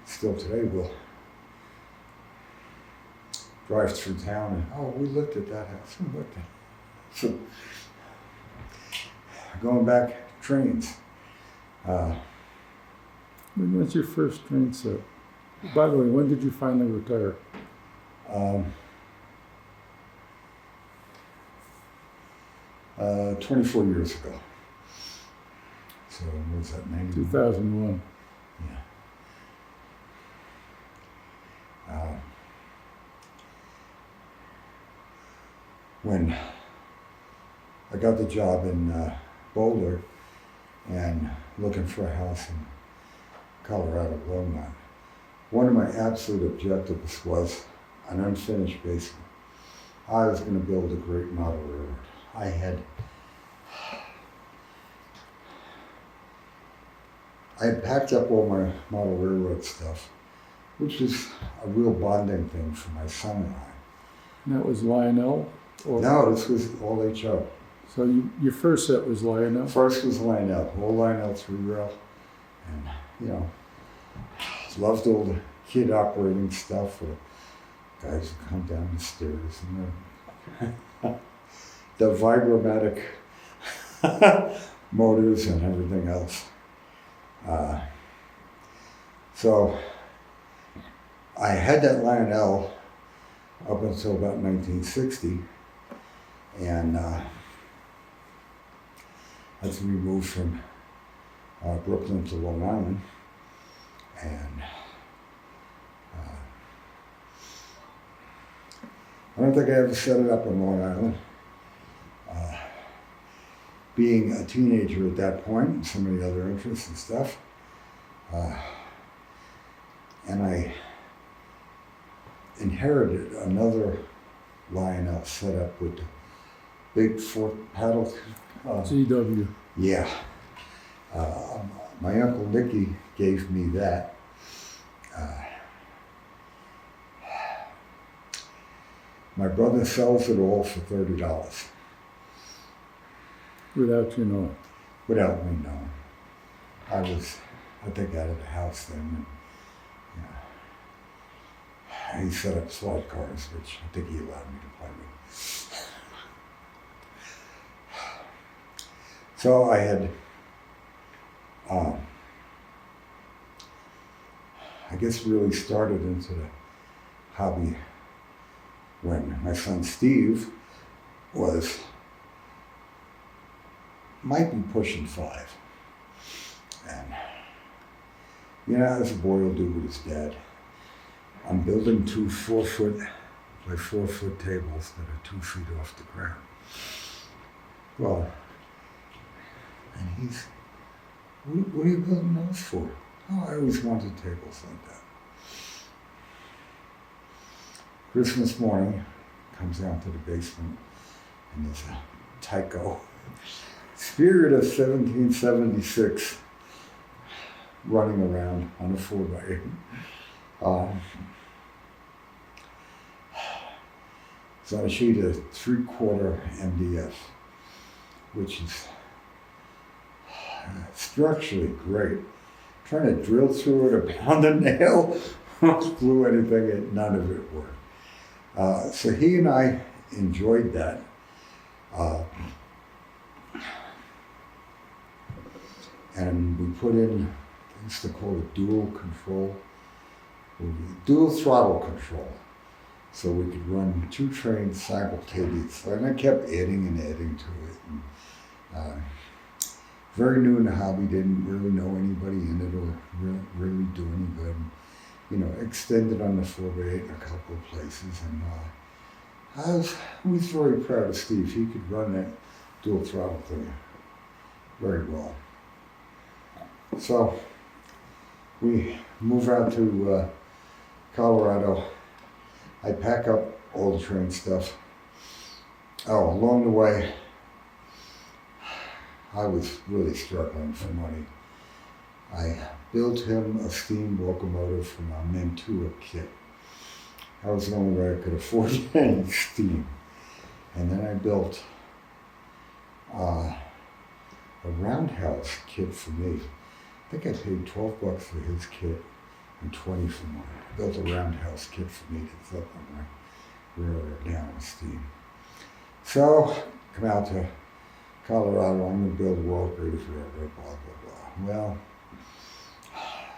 Still today we'll drive through town and, oh, we looked at that house, we looked at it. So going back, trains. When was your first train set? By the way, when did you finally retire? 24 years ago. So what was that, 90? 2001. Yeah. When I got the job in Boulder and looking for a house in Colorado, Longmont, one of my absolute objectives was an unfinished basement. I was going to build a great model railroad. I had packed up all my model railroad stuff, which was a real bonding thing for my son and I. And that was Lionel? Or? No, this was all HO. So your first set was Lionel? First was Lionel, all Lionel 3-rail. And, you know, loved all the kid operating stuff where guys would come down the stairs and the vibromatic motors and everything else. So I had that Lionel up until about 1960, and as we moved from Brooklyn to Long Island, and I don't think I ever set it up on Long Island. Being a teenager at that point, and so many other interests and stuff, and I inherited another Lionel setup with the big 4-paddle. GW. Yeah. My Uncle Nicky gave me that. My brother sells it all for $30. Without you knowing. Without me knowing. I think, out of the house then. And, he set up slot cars, which I think he allowed me to play with. So I had, I guess, really started into the hobby when my son Steve might be pushing 5. And, as a boy will do with his dad, I'm building 2 4-foot by 4-foot tables that are 2 feet off the ground. Well, and he's, what are you building those for? Oh, I always wanted tables like that. Christmas morning, comes down to the basement, and there's a Tycho Spirit of 1776 running around on a 4x8. It's on a sheet of 3/4 MDF, which is structurally great. Trying to drill through it or pound a nail, glue anything, none of it worked. So he and I enjoyed that. And we put in, I used to call it dual control, dual throttle control. So we could run 2 trains simultaneously. And I kept adding and adding to it. And, very new in the hobby, didn't really know anybody in it or really do any good. And, you know, extended on the 4x8 in a couple of places. And I was very proud of Steve. He could run that dual throttle thing very well. So we move out to Colorado. I pack up all the train stuff. Oh, along the way, I was really struggling for money. I built him a steam locomotive from a Mantua kit. That was the only way I could afford any steam. And then I built a roundhouse kit for me. I think I paid $12 for his kit and 20 for mine. I built a roundhouse kit for me to flip on my railroad down with steam. So, come out to Colorado, I'm going to build a world greatest railroad, blah, blah, blah. Well,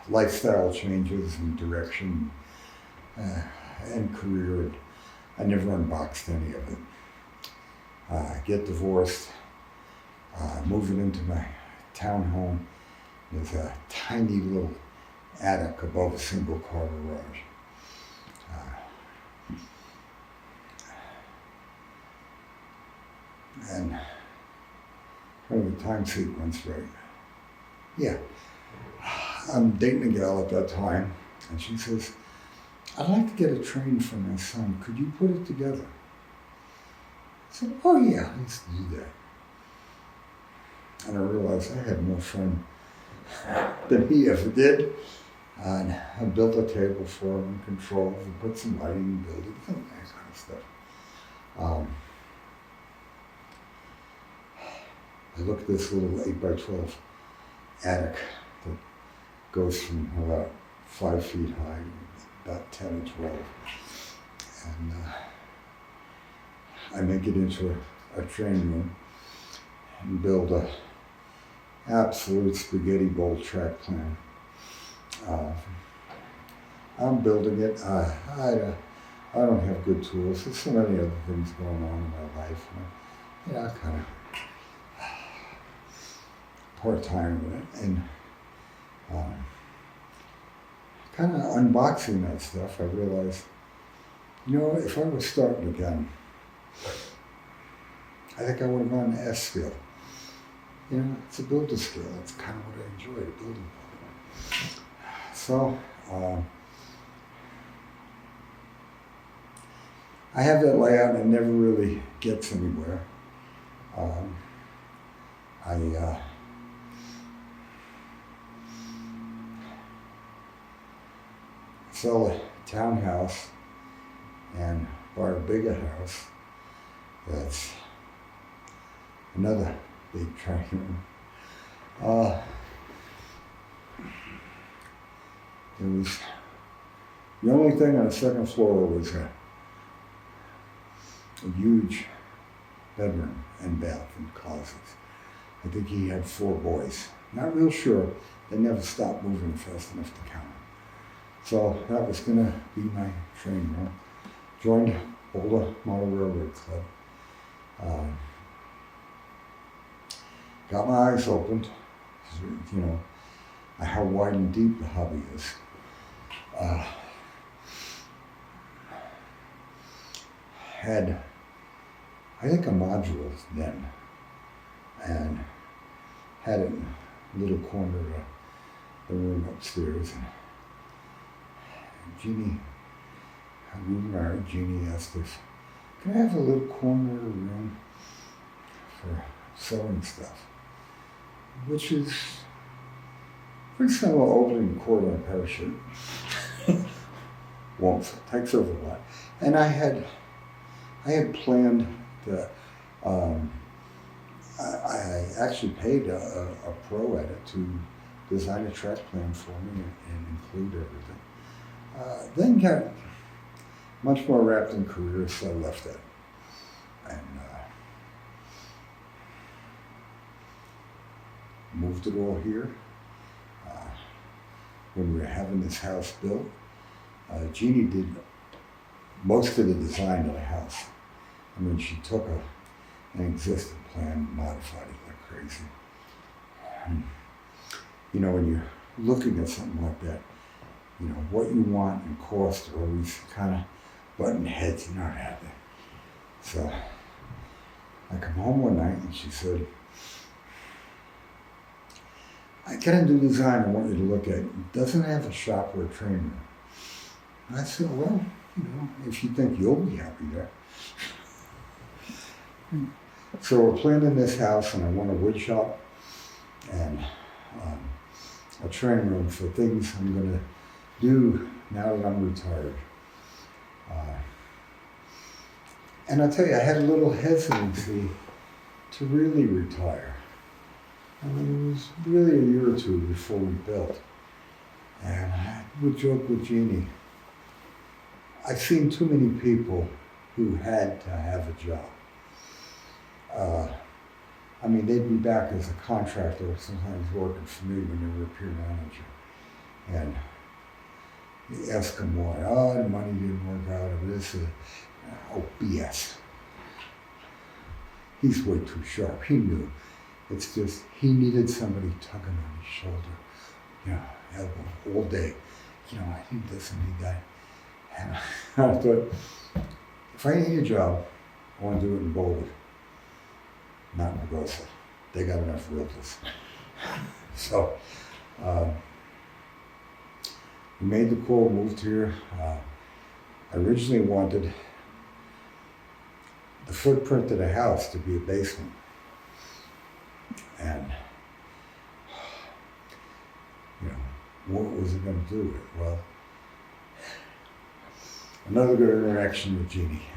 lifestyle changes and direction and career. And I never unboxed any of it. Get divorced, moving into my townhome. There's a tiny little attic above a single car garage. And kind of the time sequence, right? Yeah. I'm dating a gal at that time, and she says, I'd like to get a train for my son. Could you put it together? I said, oh yeah, let's do that. And I realized I had more fun than he ever did. And I built a table for him, controls, and put some lighting, buildings, and that kind of stuff. I look at this little 8x12 attic that goes from about 5 feet high, about 10 or 12. And I make it into a train room and build a absolute spaghetti bowl track plan. I'm building it. I don't have good tools. There's so many other things going on in my life. And I kind of part-time with it. And kind of unboxing that stuff, I realized, you know, if I was starting again, I think I would have gone to S skill. You know, it's a builder skill. That's kind of what I enjoy, building. So, I have that layout and it never really gets anywhere. I sell a townhouse and buy a bigger house. That's another big train room. It was, the only thing on the second floor was a huge bedroom and bath and closets. I think he had 4 boys. Not real sure. They never stopped moving fast enough to count. So that was gonna be my train room. Joined Boulder Model Railroad Club. Got my eyes opened. You know, how wide and deep the hobby is. Had, I think, a module then, and had it in a little corner of the room upstairs. And Jeannie, we were married, Jeannie asked us, can I have a little corner of the room for sewing stuff? Which is pretty similar to opening a cord on a parachute. Won't, takes over a lot. And I had planned to, I actually paid a pro edit to design a track plan for me and include everything. Then got much more wrapped in career, so I left it. And moved it all here. When we were having this house built, Jeannie did most of the design of the house. I mean, she took an existing plan and modified it like crazy. You know, when you're looking at something like that, you know, what you want and cost are always kind of button heads. You're not happy. So I come home one night and she said, I got a new design I want you to look at. It doesn't have a shop or a training room. And I said, well, you know, if you think you'll be happy there. So we're planning this house and I want a wood shop and a training room for things I'm going to do now that I'm retired. And I'll tell you, I had a little hesitancy to really retire. I mean, it was really a year or two before we built. And I would joke with Jeannie, I've seen too many people who had to have a job. I mean, they'd be back as a contractor, sometimes working for me when they were a peer manager. And you ask them why, oh, the money didn't work out, or this, oh, BS. He's way too sharp, he knew. It's just, he needed somebody tugging on his shoulder, you know, elbow, all day. You know, I need this, I need that. And I thought, if I need a job, I want to do it in Boulder, not in Augusta. They got enough realtors. So, we made the call, moved here. I originally wanted the footprint of the house to be a basement. And, you know, what was it going to do with it? Well, another good interaction with Jeannie.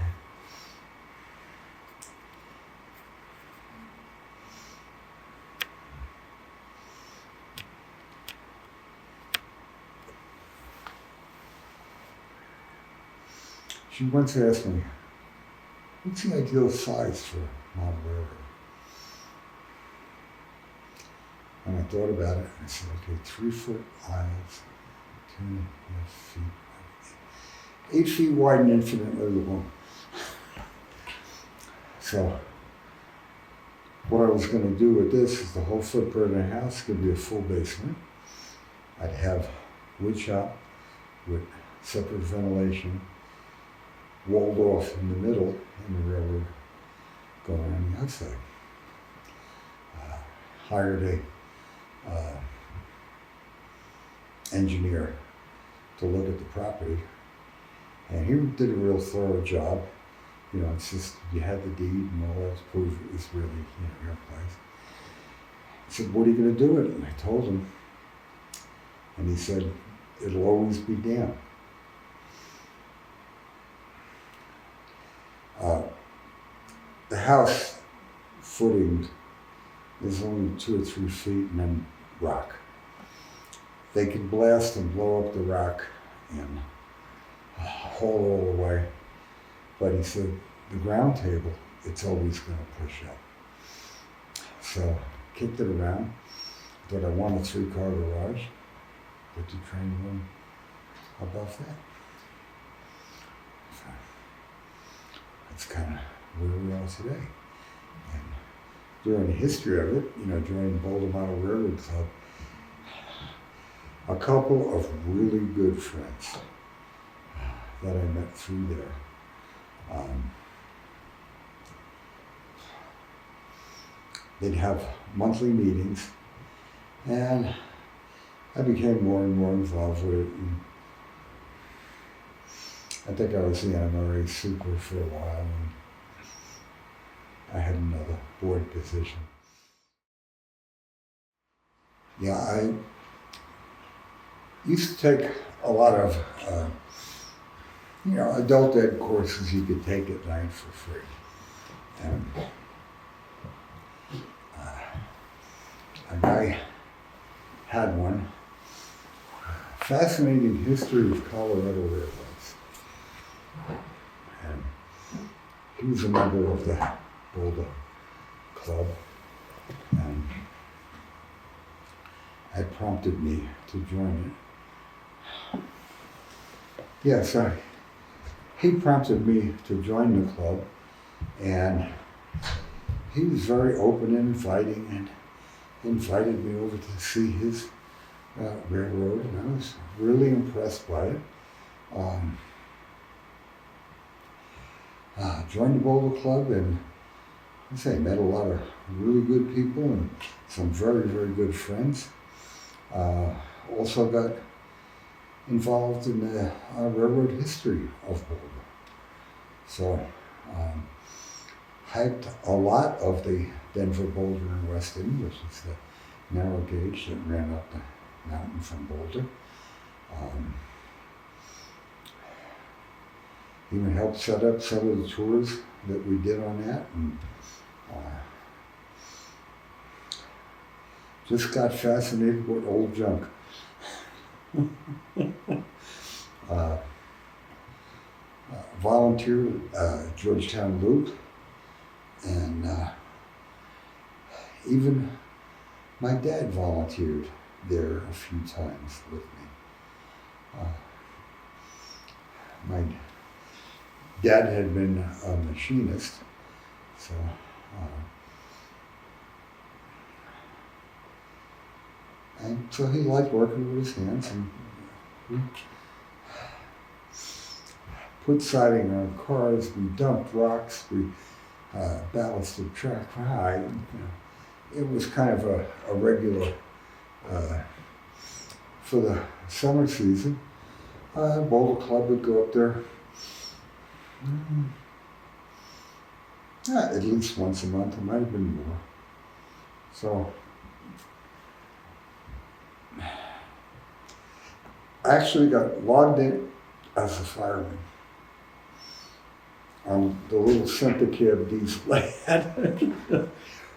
She once asked me, what's the ideal size for Mount Railroad? And I thought about it, and I said, okay, 3-foot aisles, 2.5 feet, 8 feet wide and infinitely long. So, what I was going to do with this is the whole footprint of the house could be a full basement. I'd have wood shop with separate ventilation, walled off in the middle, and the railroad going on the outside. Hired a engineer to look at the property, and he did a real thorough job. You know, it's just, you had the deed and all that to prove it was really, you know, your place. I said, what are you going to do with it? And I told him, and he said, it'll always be damp. The house footing is only 2 or 3 feet and then rock. They can blast and blow up the rock and haul all the way. But he said, the ground table, it's always going to push up. So kicked it around, but I want a 3-car garage with the training room above that. So that's kind of where we are today. And during the history of it, you know, during the Boulder Model Railroad Club, a couple of really good friends that I met through there. They'd have monthly meetings, and I became more and more involved with it. And I think I was the NMRA super for a while, and I had another board position. Yeah, I used to take a lot of, adult ed courses you could take at night for free. And a guy had one. Fascinating history of Colorado railroads. And he was a member of the Boulder Club, and had prompted me to join it. Yeah, sorry. He prompted me to join the club, and he was very open and inviting, and invited me over to see his railroad, and I was really impressed by it. Joined the Boulder Club, and I say met a lot of really good people and some very, very good friends. Also got involved in the railroad history of Boulder. So hiked a lot of the Denver, Boulder, and West End, which is the narrow gauge that ran up the mountain from Boulder. Even helped set up some of the tours that we did on that, and just got fascinated with old junk. Volunteered at Georgetown Loop, and even my dad volunteered there a few times with me. My dad had been a machinist, so and so he liked working with his hands, and we put siding on cars, we dumped rocks, we ballasted track. It was kind of a regular for the summer season. Boulder Club would go up there at least once a month. It might have been more. So I actually got logged in as a fireman on the little Centicab diesel they had.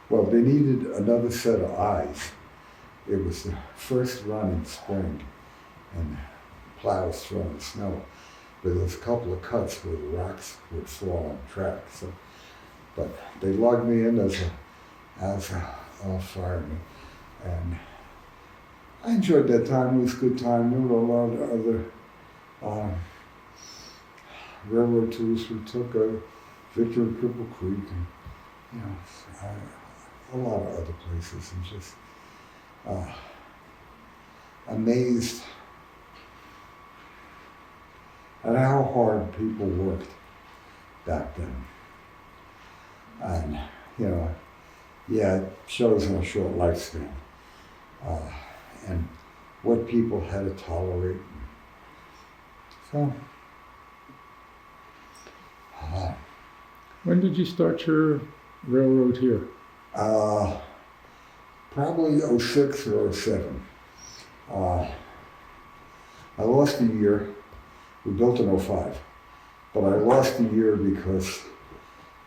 Well, they needed another set of eyes. It was the first run in spring, and plows throwing snow. But there was a couple of cuts where the rocks would fall on track. So, but they logged me in as a fireman, and I enjoyed that time. It was a good time. There were a lot of other railroad tours. We took Victor and Cripple Creek, and a lot of other places, and just amazed at how hard people worked back then. And it shows in a short lifespan, and what people had to tolerate. So. When did you start your railroad here? Probably 06 or 07. I lost a year. We built in 05, but I lost a year because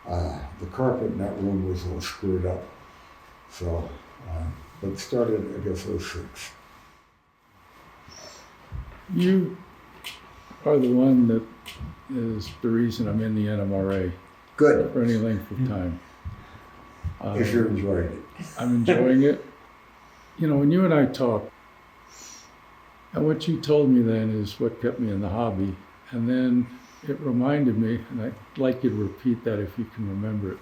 the carpet in that room was all screwed up. So, but it started, I guess, 06. You are the one that is the reason I'm in the NMRA. Good. For any length of time. If you're enjoying it. I'm enjoying it. When you and I talk, and what you told me then is what kept me in the hobby. And then it reminded me, and I'd like you to repeat that if you can remember it.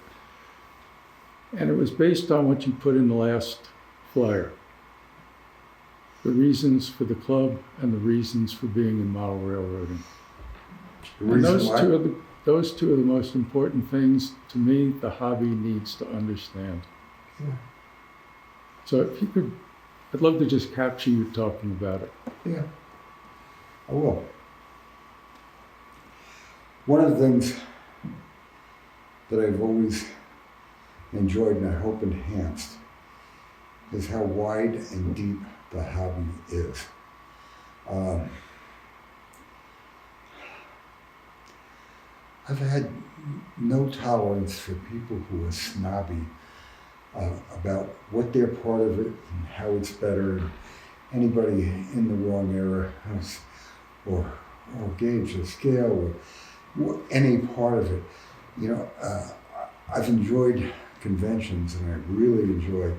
And it was based on what you put in the last flyer. The reasons for the club and the reasons for being in model railroading. And those two are the most important things to me the hobby needs to understand. Yeah. So if you could I'd love to just capture you talking about it. Yeah, I will. One of the things that I've always enjoyed and I hope enhanced is how wide and deep the hobby is. I've had no tolerance for people who are snobby about what they're part of it and how it's better. And anybody in the wrong era or gauge or scale or any part of it. You know, I've enjoyed conventions and I really enjoy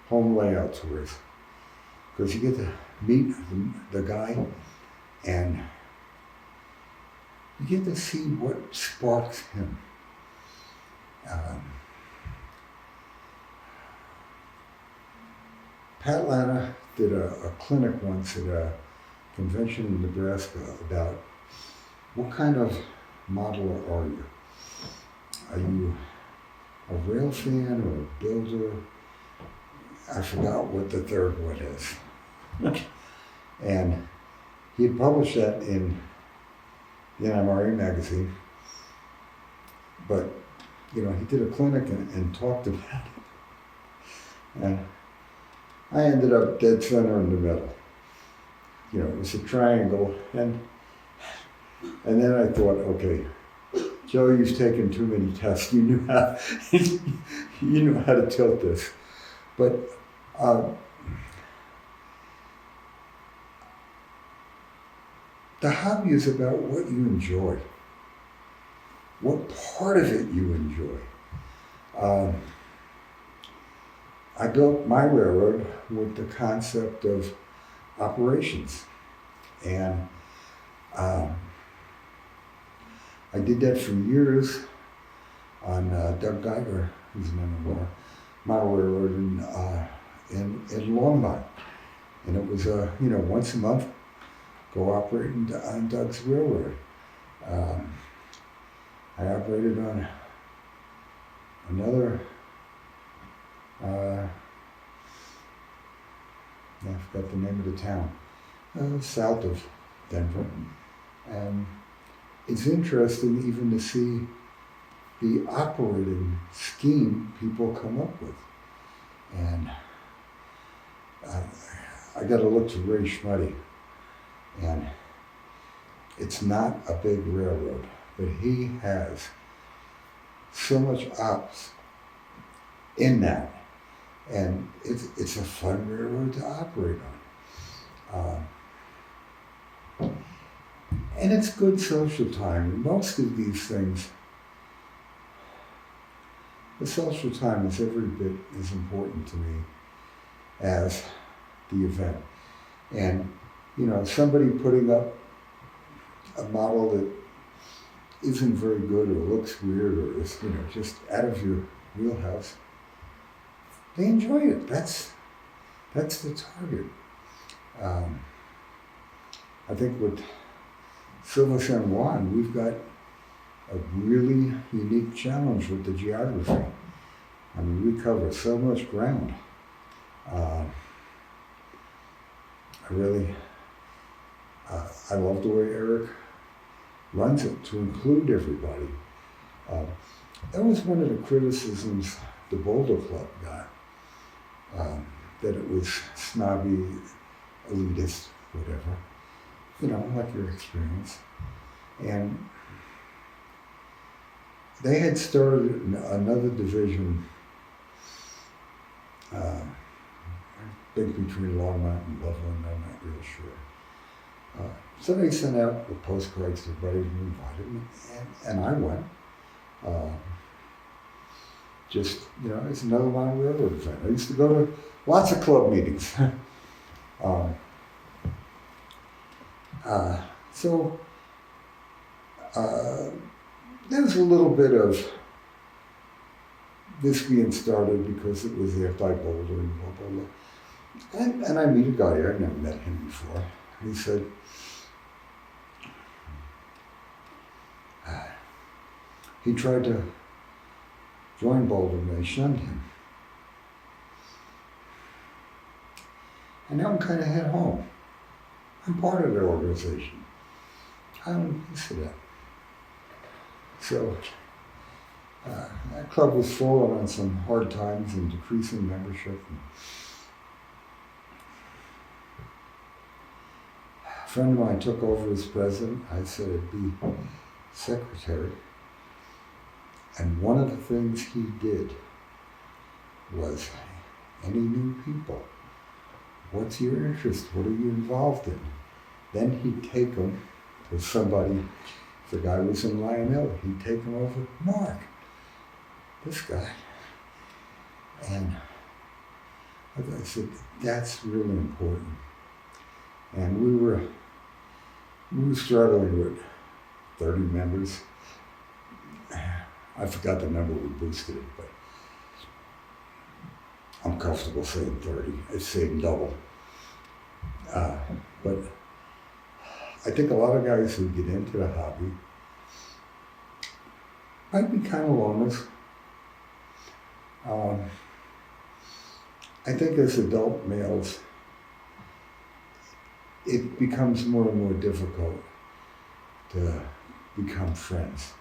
home layout tours because you get to meet the guy and you get to see what sparks him. Pat Lana did a clinic once at a convention in Nebraska about what kind of modeler are you? Are you a rail fan or a builder? I forgot what the third one is. And he had published that in the NMRA magazine, but you know, he did a clinic and talked about it. And I ended up dead center in the middle. You know, it was a triangle, and then I thought, okay, Joe, you've taken too many tests. You knew how you knew how to tilt this, but the hobby is about what you enjoy, what part of it you enjoy. I built my railroad with the concept of operations, and I did that for years on Doug Geiger, who's an NMRA model railroad in Longmont, and it was you know, once a month go operate on Doug's railroad. I operated on another. I forgot the name of the town, south of Denver. And it's interesting even to see the operating scheme people come up with. And I got to look to Ray Schmuddy, and it's not a big railroad, but he has so much ops in that. And it's a fun railroad to operate on. And it's good social time. Most of these things, the social time is every bit as important to me as the event. And, you know, somebody putting up a model that isn't very good or looks weird or is, you know, just out of your wheelhouse, they enjoy it. That's the target. I think with Silva San Juan, we've got a really unique challenge with the geography. I mean, we cover so much ground. I love the way Eric runs it to include everybody. That was one of the criticisms the Boulder Club got. That it was snobby, elitist, whatever, you know, like your experience. And they had started another division, I think between Longmont and Loveland, I'm not real sure. So they sent out the postcards to everybody who invited me, and I went. Just, you know, it's another Mountain Railroad event. I used to go to lots of club meetings. So there was a little bit of this being started because it was anti-Boulder and blah, blah, blah. And I meet a guy, I'd never met him before. He said, he tried to join Boulder and they shunned him. and now I'm kind of at home. I'm part of the organization. I'm used to that. So that club was falling on some hard times and decreasing membership. A friend of mine took over as president. I said I'd be secretary. And one of the things he did was, any new people? What's your interest? What are you involved in? Then he'd take them to somebody. If the guy was in Lionel, he'd take him over. Mark, this guy. And I said, that's really important. And we were struggling with 30 members. I forgot the number we boosted it, but I'm comfortable saying 30. It's saying double. But I think a lot of guys who get into the hobby might be kind of loners. I think as adult males, it becomes more and more difficult to become friends.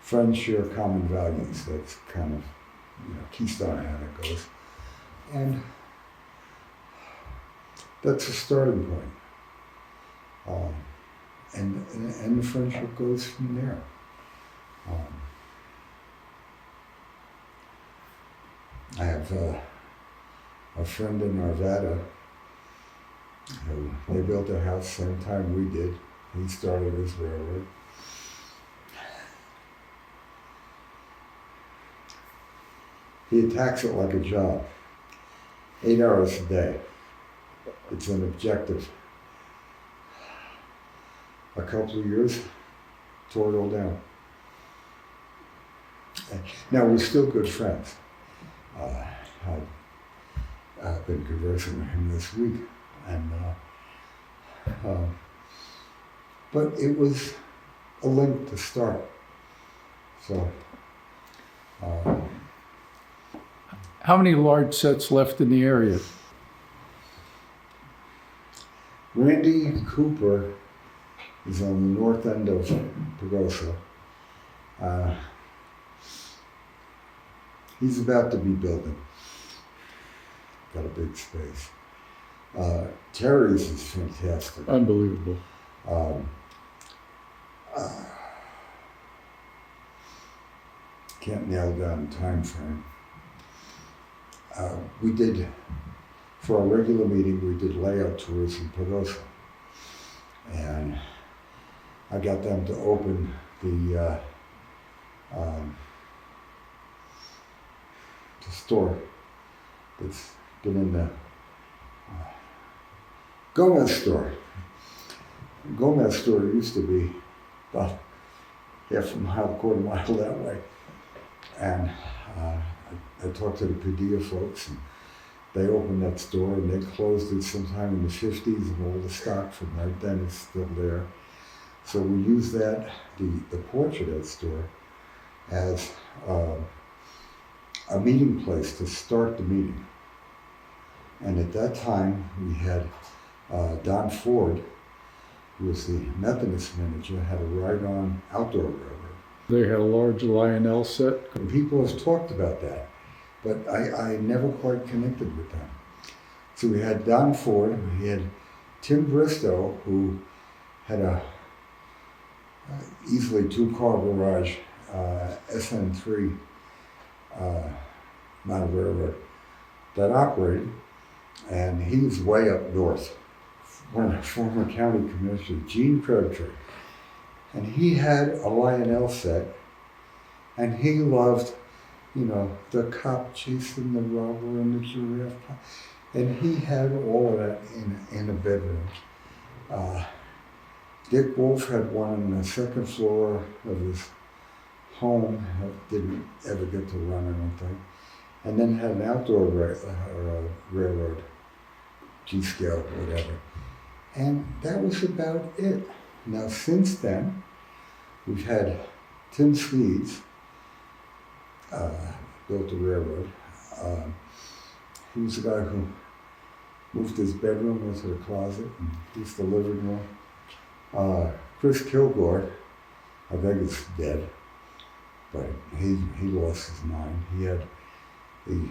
Friends share common values. That's kind of, keystone how that goes. And that's a starting point. And the friendship goes from there. I have a friend in Arvada who, they built their house same time we did. He started his railroad. He attacks it like a job, 8 hours a day. It's an objective. A couple of years, tore it all down. Now we're still good friends. I've been conversing with him this week, and but it was a link to start. So. How many large sets left in the area? Randy Cooper is on the north end of Pagosa. He's about to be building. Got a big space. Terry's is fantastic. Unbelievable. Can't nail down the time frame. We did, for our regular meeting, we did layout tours in Pagosa. And I got them to open the store that's been in the Gomez store. Gomez store used to be about half a mile, quarter mile that way. And I talked to the Padilla folks, and they opened that store, and they closed it sometime in the 50s, and all the stock from right then is still there. So we used that, the porch of that store, as a meeting place to start the meeting. And at that time, we had Don Ford, who was the Methodist manager, had a ride-on outdoor railroad. They had a large Lionel set. And people have talked about that, but I never quite connected with them. So we had Don Ford, we had Tim Bristow, who had a easily 2-car garage, SN3 model railroad that operated, and he was way up north. One of the former county commissioners, Gene Crabtree. And he had a Lionel set, and he loved, the cop chasing the robber and the giraffe. And he had all of that in a bedroom. Dick Wolf had one on the second floor of his home that didn't ever get to run, I don't think. And then had an outdoor railroad, G-scale, whatever. And that was about it. Now, since then, we've had Tim Sneeds, built the railroad. He was the guy who moved his bedroom into the closet and used the living room. Chris Kilgore, I think is dead, but he lost his mind. He had the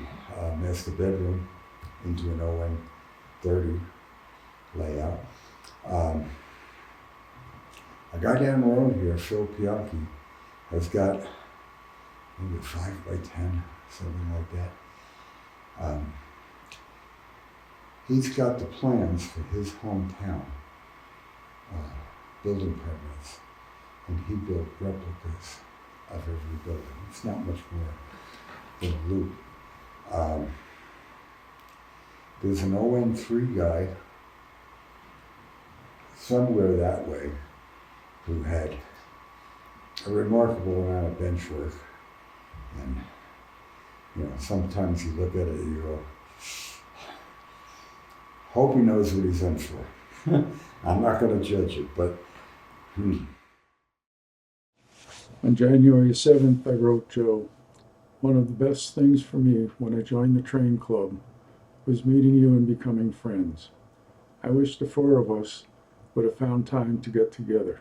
master bedroom into an ON30 layout. A guy down the road here, Phil Pianchi, has got maybe 5 by 10, something like that. He's got the plans for his hometown, building permits, and he built replicas of every building. It's not much more than a loop. There's an ON3 guy somewhere that way who had a remarkable amount of bench work. And, you know, sometimes you look at it and you go, hope he knows what he's in for. I'm not going to judge it, but On January 7th, I wrote Joe, one of the best things for me when I joined the train club was meeting you and becoming friends. I wish the 4 of us would have found time to get together.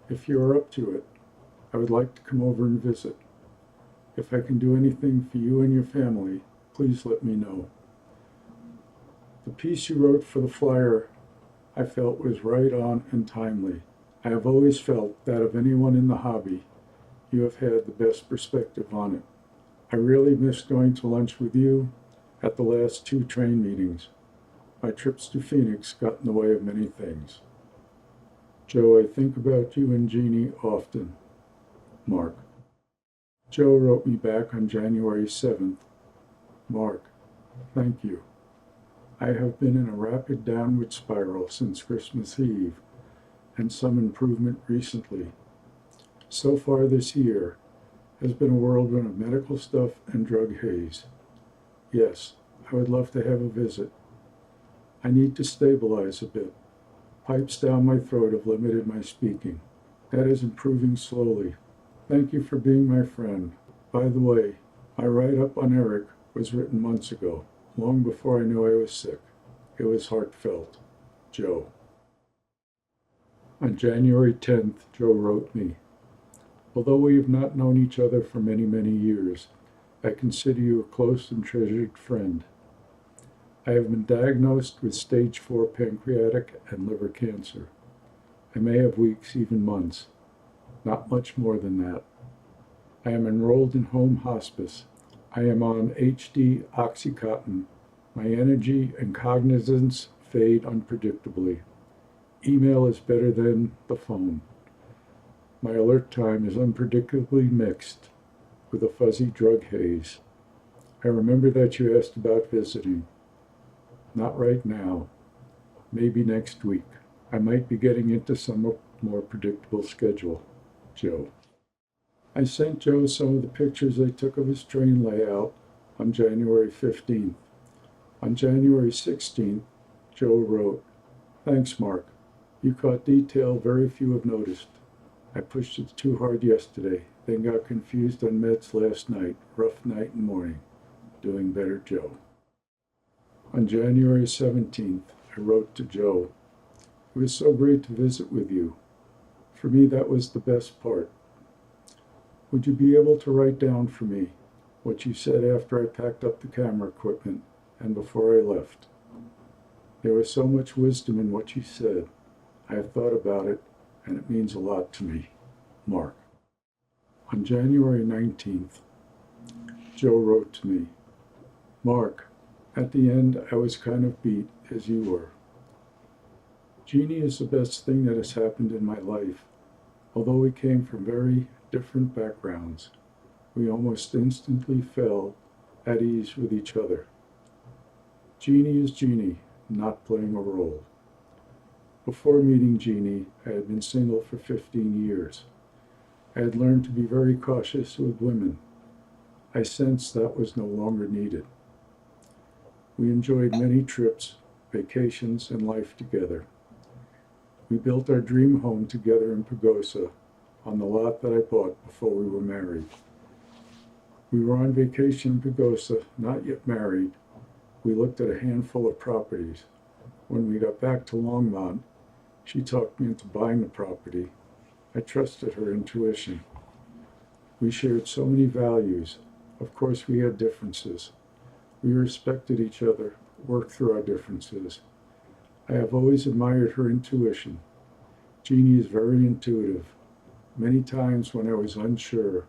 If you are up to it, I would like to come over and visit. If I can do anything for you and your family, please let me know. The piece you wrote for the flyer I felt was right on and timely. I have always felt that of anyone in the hobby, you have had the best perspective on it. I really missed going to lunch with you at the last 2 train meetings. My trips to Phoenix got in the way of many things. Joe, I think about you and Jeannie often. Mark. Joe wrote me back on January 7th. Mark, thank you. I have been in a rapid downward spiral since Christmas Eve, and some improvement recently. So far this year has been a whirlwind of medical stuff and drug haze. Yes, I would love to have a visit. I need to stabilize a bit. Pipes down my throat have limited my speaking. That is improving slowly. Thank you for being my friend. By the way, my write-up on Eric was written months ago, long before I knew I was sick. It was heartfelt. Joe. On January 10th, Joe wrote me, although we have not known each other for many, many years, I consider you a close and treasured friend. I have been diagnosed with stage 4 pancreatic and liver cancer. I may have weeks, even months. Not much more than that. I am enrolled in home hospice. I am on HD Oxycontin. My energy and cognizance fade unpredictably. Email is better than the phone. My alert time is unpredictably mixed with a fuzzy drug haze. I remember that you asked about visiting. Not right now. Maybe next week. I might be getting into some more predictable schedule. Joe. I sent Joe some of the pictures I took of his train layout on January 15th. On January 16th, Joe wrote, thanks, Mark. You caught detail very few have noticed. I pushed it too hard yesterday, then got confused on meds last night. Rough night and morning. Doing better, Joe. On January 17th, I wrote to Joe, it was so great to visit with you. For me, that was the best part. Would you be able to write down for me what you said after I packed up the camera equipment and before I left? There was so much wisdom in what you said. I have thought about it, and it means a lot to me. Mark. On January 19th, Joe wrote to me, Mark, at the end I was kind of beat, as you were. Jeannie is the best thing that has happened in my life. Although we came from very different backgrounds, we almost instantly fell at ease with each other. Jeannie is Jeannie, not playing a role. Before meeting Jeannie, I had been single for 15 years. I had learned to be very cautious with women. I sensed that was no longer needed. We enjoyed many trips, vacations, and life together. We built our dream home together in Pagosa on the lot that I bought before we were married. We were on vacation in Pagosa, not yet married. We looked at a handful of properties. When we got back to Longmont, she talked me into buying the property. I trusted her intuition. We shared so many values. Of course, we had differences. We respected each other, worked through our differences. I have always admired her intuition. Jeannie is very intuitive. Many times when I was unsure,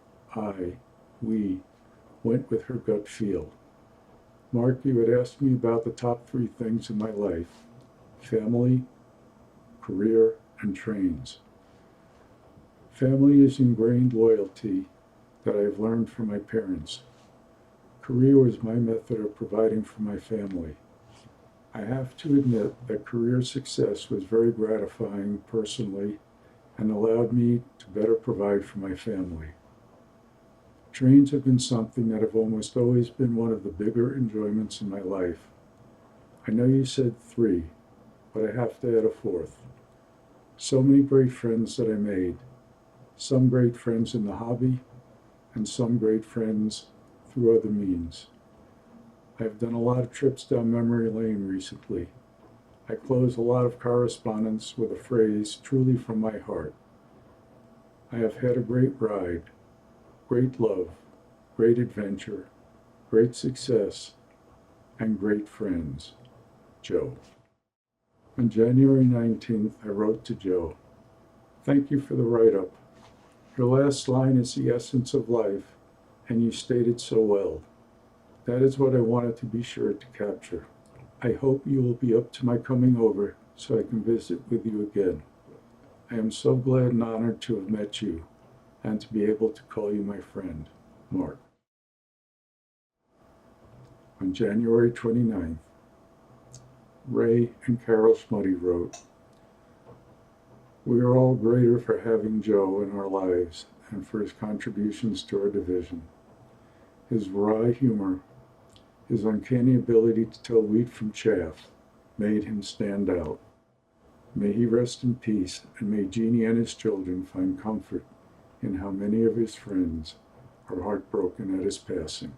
we went with her gut feel. Mark, you had asked me about the top 3 things in my life: family, career, and trains. Family is ingrained loyalty that I have learned from my parents. Career was my method of providing for my family. I have to admit that career success was very gratifying personally and allowed me to better provide for my family. Trains have been something that have almost always been one of the bigger enjoyments in my life. I know you said 3, but I have to add a 4th. So many great friends that I made. Some great friends in the hobby, and some great friends through other means. I've done a lot of trips down memory lane recently. I close a lot of correspondence with a phrase truly from my heart. I have had a great ride, great love, great adventure, great success, and great friends. Joe. On January 19th, I wrote to Joe, "Thank you for the write-up. Your last line is the essence of life, and you stated so well. That is what I wanted to be sure to capture. I hope you will be up to my coming over so I can visit with you again. I am so glad and honored to have met you and to be able to call you my friend, Mark." On January 29th, Ray and Carol Schmuddy wrote, "We are all greater for having Joe in our lives and for his contributions to our division. His wry humor, his uncanny ability to tell wheat from chaff made him stand out. May he rest in peace, and may Jeannie and his children find comfort in how many of his friends are heartbroken at his passing."